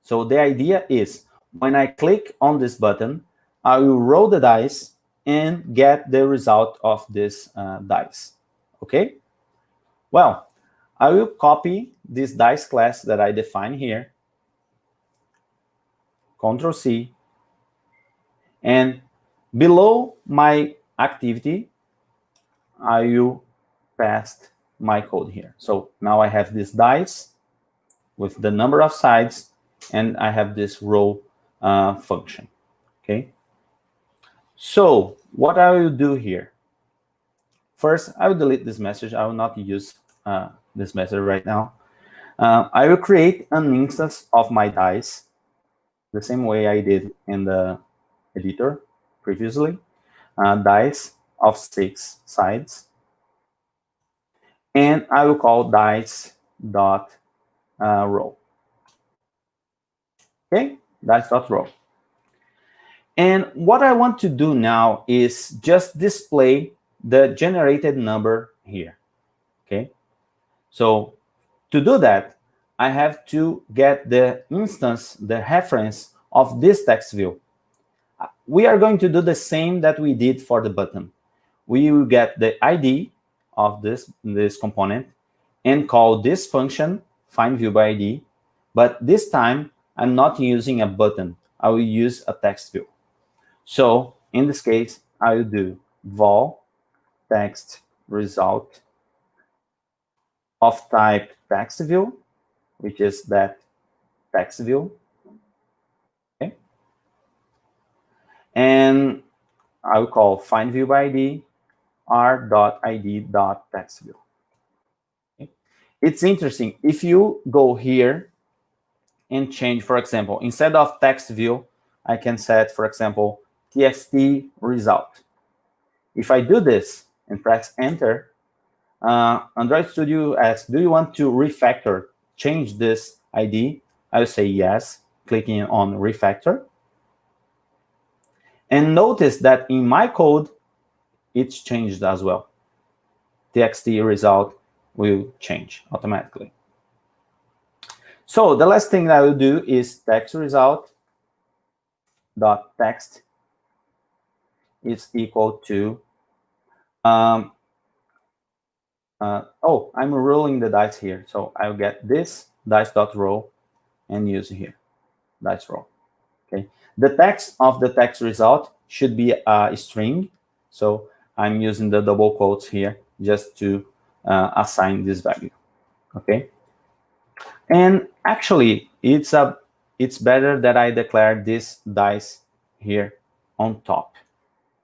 So the idea is when I click on this button, I will roll the dice and get the result of this dice. Okay. Well, I will copy this dice class that I define here. Ctrl C. And below my activity, I will paste my code here. So now I have this dice with the number of sides, and I have this row function. Okay. So what I will do here, first I will delete this message. I will not use this message right now. I will create an instance of my dice the same way I did in the editor previously. Dice of 6 sides, and I will call dice dot row. Okay, dice dot row. And what I want to do now is just display the generated number here. Okay, so to do that, I have to get the instance, the reference of this text view. We are going to do the same that we did for the button. We will get the ID of this component and call this function find view by ID. But this time, I'm not using a button. I will use a text view. So in this case, I will do vol text result of type text view, which is that text view. Okay. And I will call find view by ID r.id.textView. Okay. It's interesting. If you go here and change, for example, instead of text view, I can set, for example, txt result. If I do this and press enter, Android Studio asks, do you want to refactor, change this ID? I will say yes, clicking on refactor. And notice that in my code, it's changed as well. TXT result will change automatically. So the last thing that I will do is text result dot text is equal to oh, I'm rolling the dice here, so I'll get this dice dot roll and use here dice roll. Okay, the text of the text result should be a string, so I'm using the double quotes here just to assign this value. Okay, and actually it's better that I declare this dice here on top.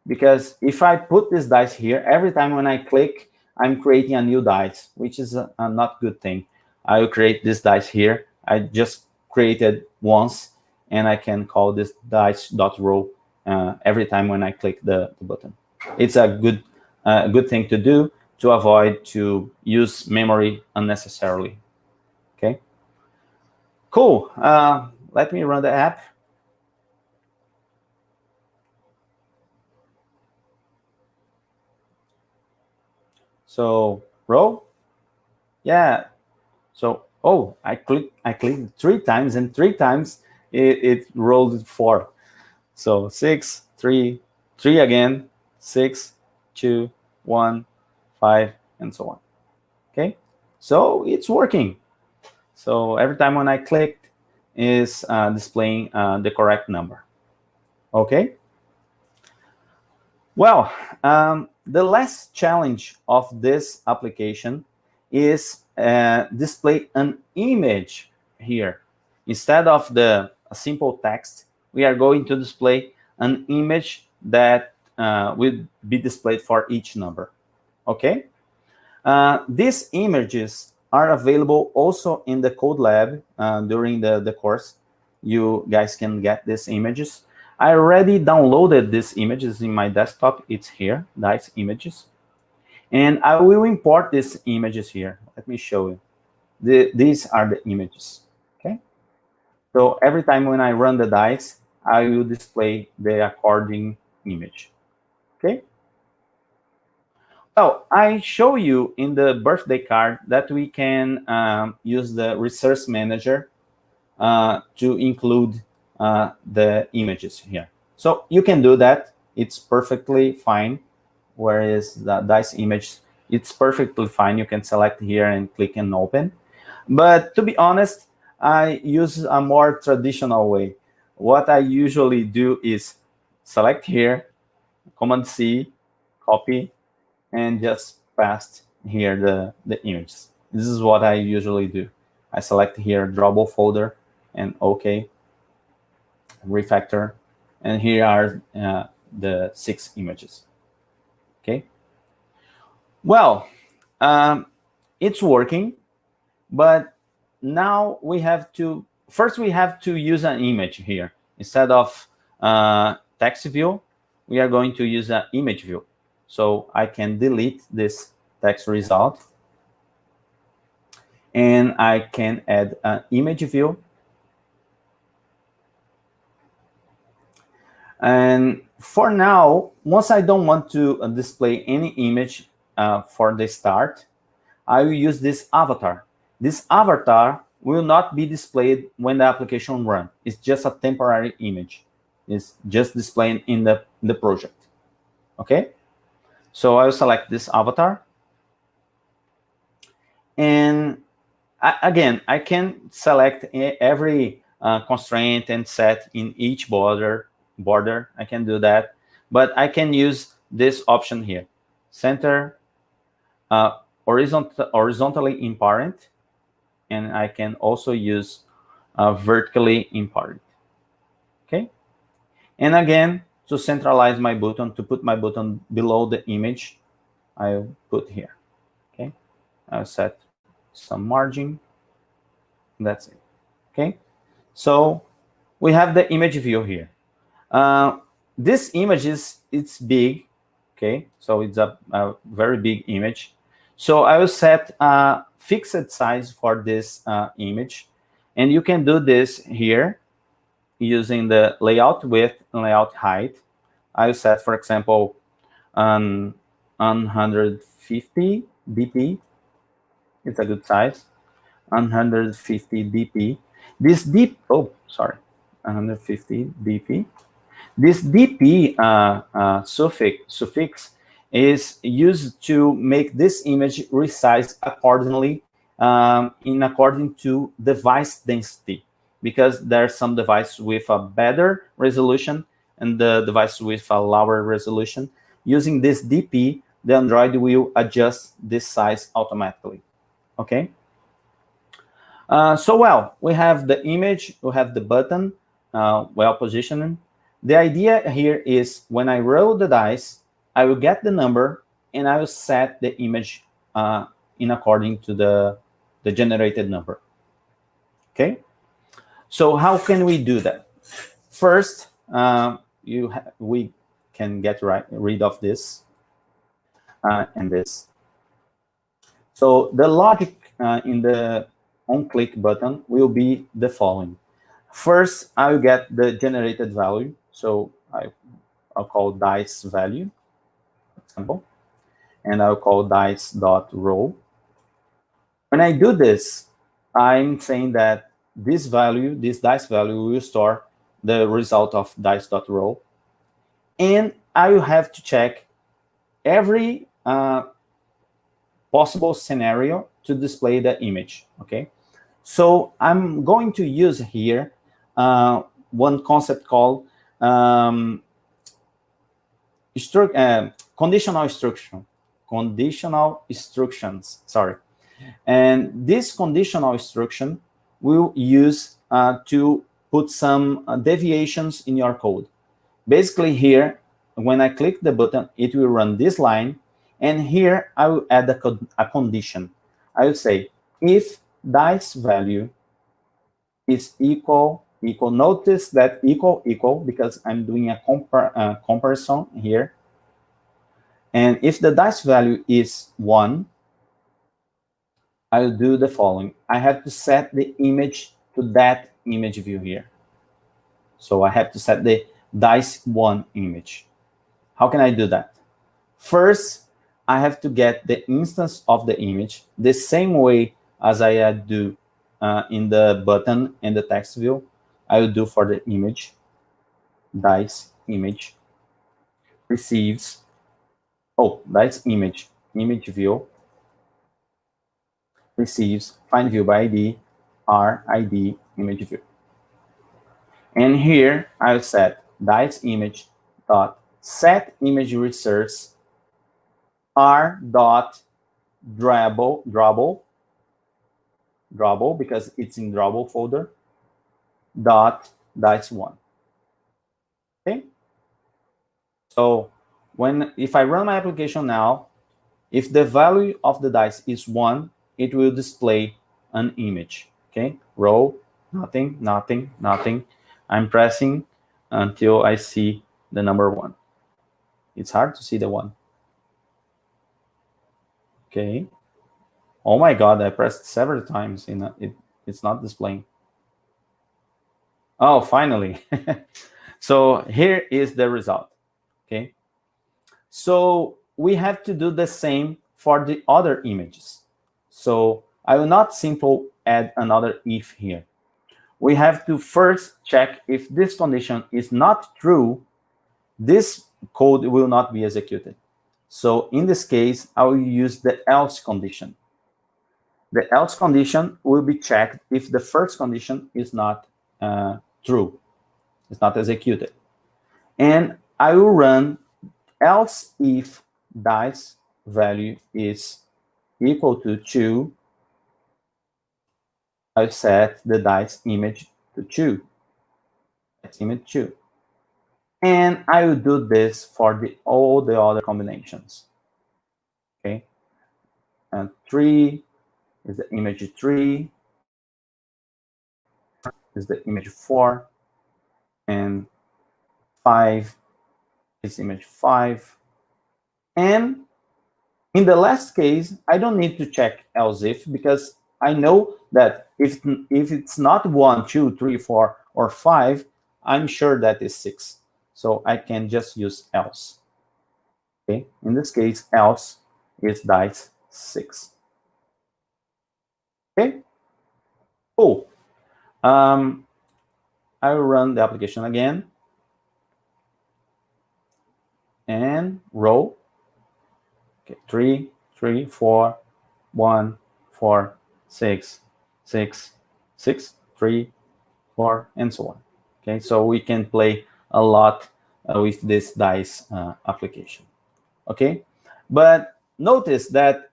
Because if I put this dice here, every time when I click, I'm creating a new dice, which is a not good thing. I will create this dice here. I just created once, and I can call this dice.row every time when I click the button. It's a good thing to do to avoid to use memory unnecessarily. Okay. Cool. Let me run the app. So row, yeah. So I clicked 3 times, and 3 times it rolled 4. So 6, 3, 3 again, 6, 2, 1, 5, and so on. Okay, so it's working. So every time when I clicked, is displaying the correct number. Okay. Well, the last challenge of this application is display an image here. Instead of a simple text, we are going to display an image that will be displayed for each number. Okay? These images are available also in the code lab during the course. You guys can get these images. I already downloaded these images in my desktop. It's here, dice images. And I will import these images here. Let me show you. These are the images, okay? So every time when I run the dice, I will display the according image, okay? Well, I show you in the birthday card that we can use the resource manager to include the images here. So you can do that. It's perfectly fine. Whereas the dice image, it's perfectly fine. You can select here and click and open. But to be honest, I use a more traditional way. What I usually do is select here, Command C, copy, and just paste here the images. This is what I usually do. I select here drawable folder and OK, refactor, and here are the 6 images. Okay. Well, it's working, but now we have to use an image here. Instead of text view, we are going to use an image view. So I can delete this text result, and I can add an image view. And for now, once I don't want to display any image for the start, I will use this avatar. This avatar will not be displayed when the application runs. It's just a temporary image. It's just displaying in the project. Okay? So I will select this avatar. And again, I can select every constraint and set in each border. I can do that, but I can use this option here, center horizontally imparent, and I can also use vertically imparent. Okay, and again, to centralize my button, to put my button below the image, I'll put here. Okay, I'll set some margin. That's it. Okay, so we have the image view here. This image it's big, okay? So it's a very big image. So I will set a fixed size for this image, and you can do this here using the layout width and layout height. I will set, for example, 150 dp. It's a good size. 150 dp. This 150 dp. This dp suffix is used to make this image resize accordingly according to device density, because there's some device with a better resolution and the device with a lower resolution. Using this dp, the Android will adjust this size automatically. Okay. So well, we have the image, we have the button, well positioned. The idea here is when I roll the dice, I will get the number and I will set the image in according to the generated number. Okay. So how can we do that? First, we can get rid of this and this. So the logic in the on-click button will be the following. First, I will get the generated value. So I'll call dice value, for example, and I'll call dice.roll. When I do this, I'm saying that this value, this dice value, will store the result of dice.roll. And I will have to check every possible scenario to display the image, okay? So I'm going to use here one concept called conditional instructions, sorry. And this conditional instruction will use to put some deviations in your code. Basically here, when I click the button, it will run this line. And here I will add a condition. I will say, if dice value is equal, notice that equal, because I'm doing a comparison here. And if the dice value is 1, I'll do the following. I have to set the image to that image view here. So I have to set the dice1 image. How can I do that? First, I have to get the instance of the image the same way as I do in the button and the text view. I will do for the image. Dice image receives, dice image view receives find view by ID, RID image view. And here I'll set dice image dot set image resource r dot drawable because it's in drawable folder dot dice1. Okay. So if I run my application now, if the value of the dice is 1, it will display an image. Okay. Roll, nothing, nothing, nothing. I'm pressing until I see the number 1. It's hard to see the 1. Okay. Oh my God, I pressed several times and it's not displaying. Oh, finally. So here is the result. Okay. So we have to do the same for the other images. So I will not simply add another if here. We have to first check if this condition is not true, this code will not be executed. So in this case, I will use the else condition. The else condition will be checked if the first condition is not true, it's not executed. And I will run else if dice value is equal to 2, I set the dice image to 2. That's image 2. And I will do this for all the other combinations. Okay. And 3 is the image 3, is the image 4, and 5 is image 5. And in the last case, I don't need to check else if, because I know that if it's not 1, 2, 3, 4, or 5, I'm sure that is 6. So I can just use else. Okay. In this case, else is dice 6. Okay. Cool. I will run the application again and roll. Okay. 3, 3, 4, 1, 4, 6, 6, 6, 3, 4, and so on. Okay. So we can play a lot with this dice application. Okay. But notice that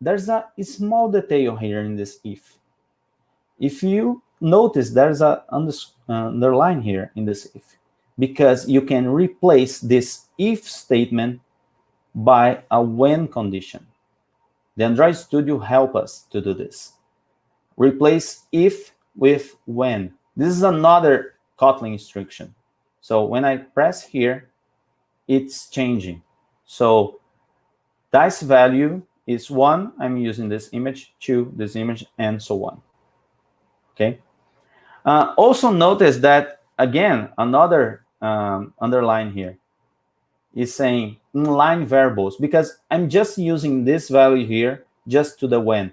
there's a small detail here in this if. if you notice, there's a underline here in this if, because you can replace this if statement by a when condition. The Android Studio helps us to do this. Replace if with when. This is another Kotlin instruction. So when I press here, it's changing. So dice value is 1, I'm using this image, 2, this image, and so on. Okay. Also notice that, again, another underline here is saying inline variables, because I'm just using this value here just to the when.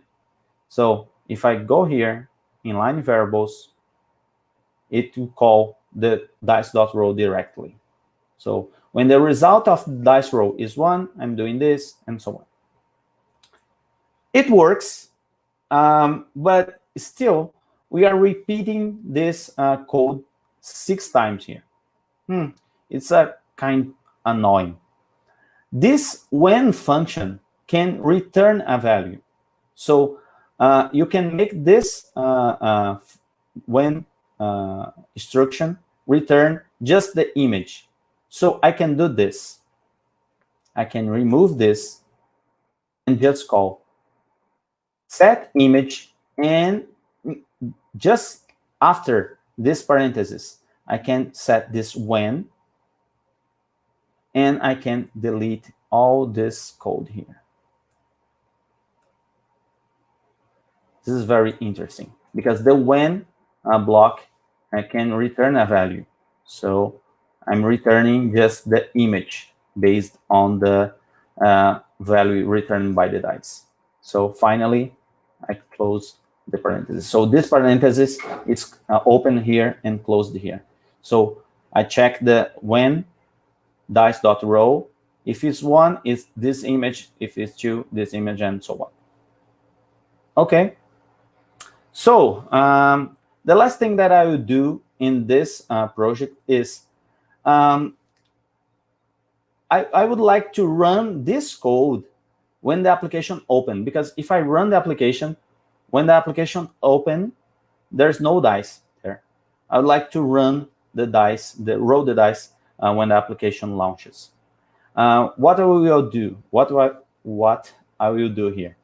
So if I go here, inline variables, it will call the dice.row directly. So when the result of the dice row is 1, I'm doing this, and so on. It works, but still, we are repeating this code 6 times here. It's a kind annoying. This when function can return a value. So you can make this when instruction return just the image. So I can do this. I can remove this and just call set image, and just after this parenthesis, I can set this when, and I can delete all this code here. This is very interesting because the when block I can return a value. So I'm returning just the image based on the value returned by the dice. So finally, I close the parenthesis. So this parenthesis is open here and closed here. So I check the when dice.row. If it's 1, it's this image. If it's 2, this image, and so on. Okay. So the last thing that I will do in this project is I would like to run this code when the application open, because if I run the application, when the application open, there's no dice there. I would like to run the dice, roll the dice when the application launches. What I will do? What I will do here?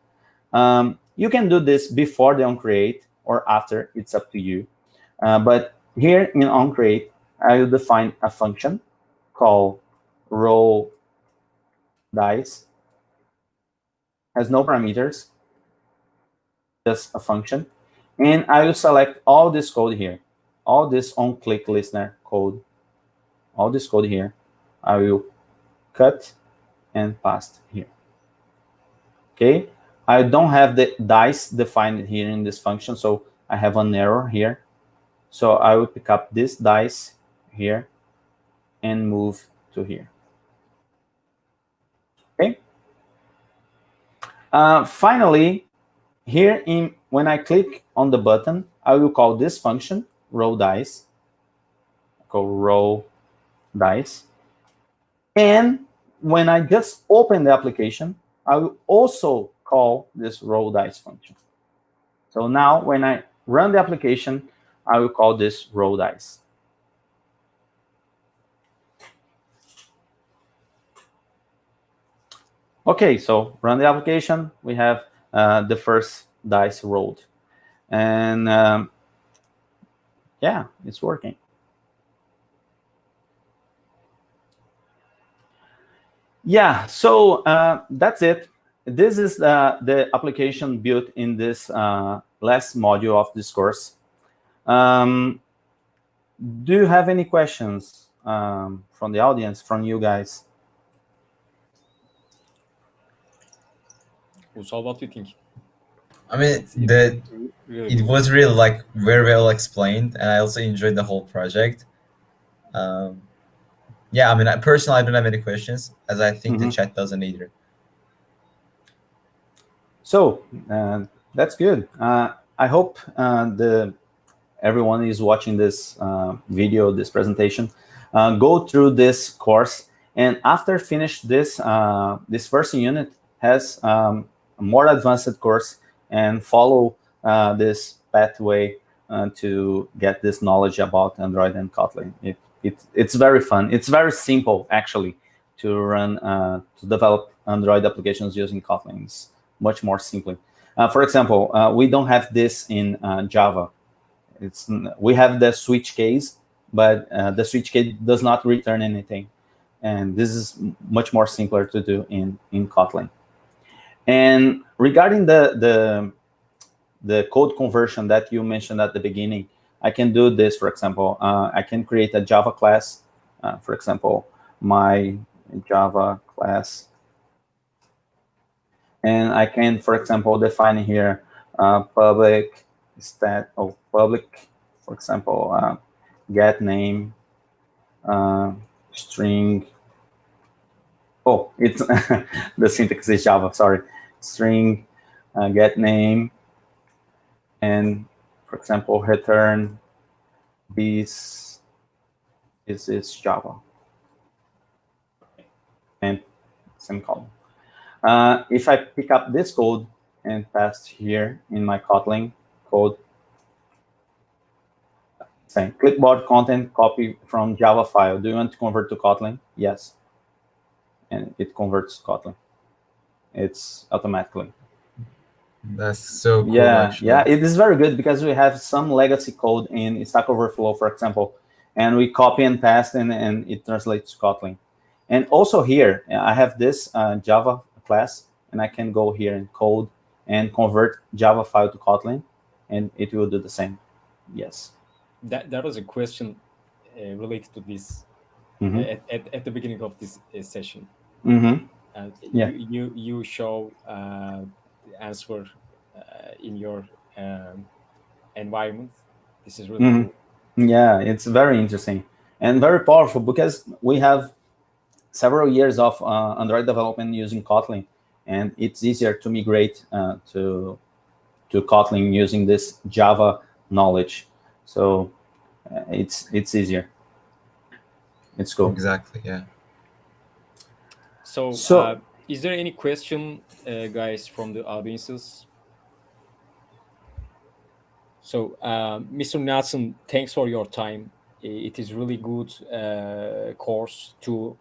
You can do this before the onCreate or after. It's up to you. But here in onCreate, I will define a function called roll dice. Has no parameters, just a function. And I will select all this code here, all this onClick listener code, all this code here. I will cut and paste here. Okay, I don't have the dice defined here in this function, so I have an error here. So I will pick up this dice here and move to here. Okay. Finally, here when I click on the button, I will call this function roll dice. Call roll dice. And when I just open the application, I will also call this roll dice function. So now when I run the application, I will call this roll dice. Okay, so run the application. We have the first dice rolled. And yeah, it's working. Yeah, so that's it. This is the application built in this last module of this course. Do you have any questions from the audience, from you guys? Usal, what do you think? I mean, it was really like very well explained, and I also enjoyed the whole project. Yeah, I mean, personally, I don't have any questions, as I think the chat doesn't either. So that's good. I hope everyone is watching this video, this presentation. Go through this course, and after finish this, this first unit has a more advanced course, and follow this pathway to get this knowledge about Android and Kotlin. It's very fun. It's very simple, actually, to run to develop Android applications using Kotlin. It's much more simply. For example, we don't have this in Java. We have the switch case, but the switch case does not return anything, and this is much more simpler to do in Kotlin. And regarding the code conversion that you mentioned at the beginning, I can do this. For example, I can create a Java class. For example, my Java class, and I can, for example, define here public public, for example, get name string. Oh, it's the syntax is Java. Sorry, string get name, and for example, return this is Java, and semicolon. If I pick up this code and paste here in my Kotlin code, saying clipboard content copy from Java file. Do you want to convert to Kotlin? Yes. And it converts to Kotlin. It's automatically. That's so cool. Yeah, actually. yeah, it is very good because we have some legacy code in Stack Overflow, for example, and we copy and paste, and it translates to Kotlin. And also here, I have this Java class, and I can go here in code and convert Java file to Kotlin, and it will do the same. Yes. That was a question related to this at the beginning of this session. Yeah. You show the answer in your environment. This is really cool. Yeah, it's very interesting and very powerful because we have several years of Android development using Kotlin, and it's easier to migrate to Kotlin using this Java knowledge. So it's easier. It's cool. Exactly. Yeah. So is there any question, guys, from the audiences? So, Mr. Nelson, thanks for your time. It is really good course to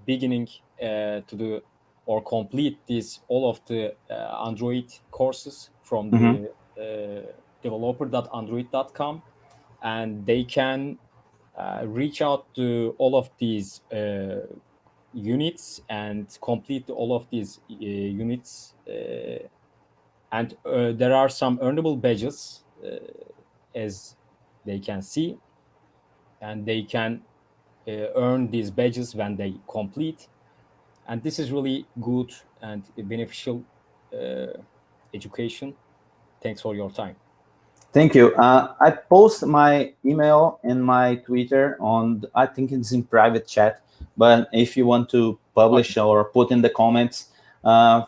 beginning to do or complete this all of the Android courses from the developer.android.com, and they can reach out to all of these units and complete all of these units. And there are some earnable badges, as they can see, and they can earn these badges when they complete. And this is really good and beneficial education. Thanks for your time. Thank you. I post my email and my Twitter on, I think it's in private chat, but if you want to publish or put in the comments,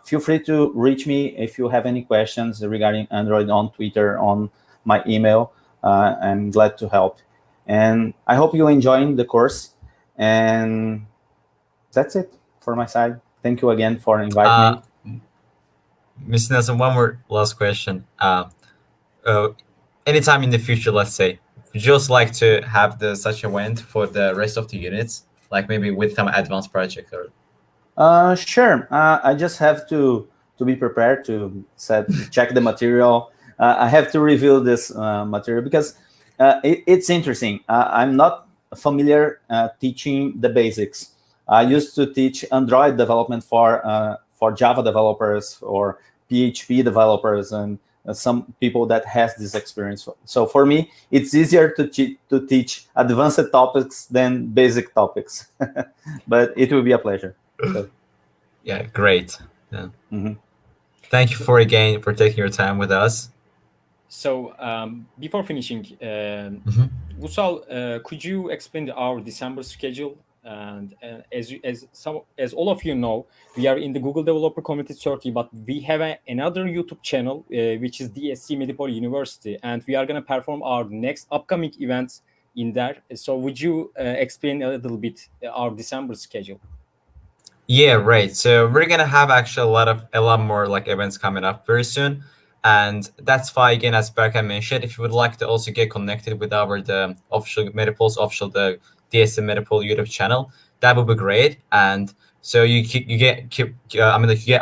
feel free to reach me if you have any questions regarding Android on Twitter, on my email. I'm glad to help. And I hope you're enjoying the course. And that's it for my side. Thank you again for inviting me. Mr. Nelson, one more last question. Anytime in the future, let's say, would you just like to have such event for the rest of the units, like maybe with some advanced project or? Sure. I just have to be prepared to check the material. I have to review this material because it's interesting. I'm not familiar teaching the basics. I used to teach Android development for Java developers or PHP developers and some people that has this experience. So for me, it's easier to teach advanced topics than basic topics. But it will be a pleasure. So. Yeah, great. Yeah. Thank you for taking your time with us. So before finishing, Usal, could you explain our December schedule? And as all of you know, we are in the Google Developer Community Turkey, but we have another YouTube channel which is DSC Medipol University, and we are going to perform our next upcoming events in there. So would you explain a little bit our December schedule? Yeah, right. So we're gonna have actually a lot more like events coming up very soon. And that's why, again, as Berkay mentioned, if you would like to also get connected with the official Medipol's official the DSC Medipol YouTube channel, that would be great. And so you get you get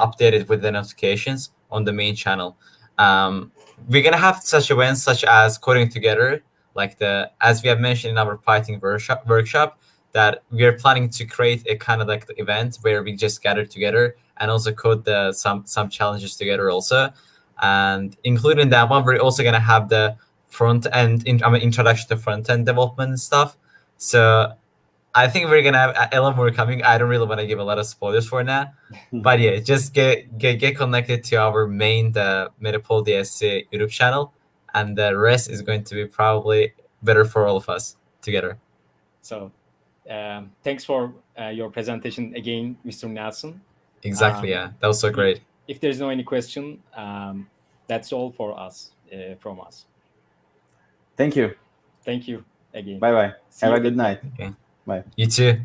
updated with the notifications on the main channel. We're gonna have such events such as coding together, like as we have mentioned in our Python workshop, that we are planning to create a kind of like the event where we just gather together and also code some challenges together also. And including that one, we're also gonna have the front end introduction to front end development and stuff. So I think we're gonna have a lot more coming. I don't really want to give a lot of spoilers for now, but yeah, just get connected to our main the Medipol DSC YouTube channel, and the rest is going to be probably better for all of us together. So thanks for your presentation again, Mr. Nelson. Exactly. Yeah, that was so great. If there's no any question, that's all for us from us. Thank you. Thank you again. Bye bye. See Have you a good later. night. Okay. Bye. You too.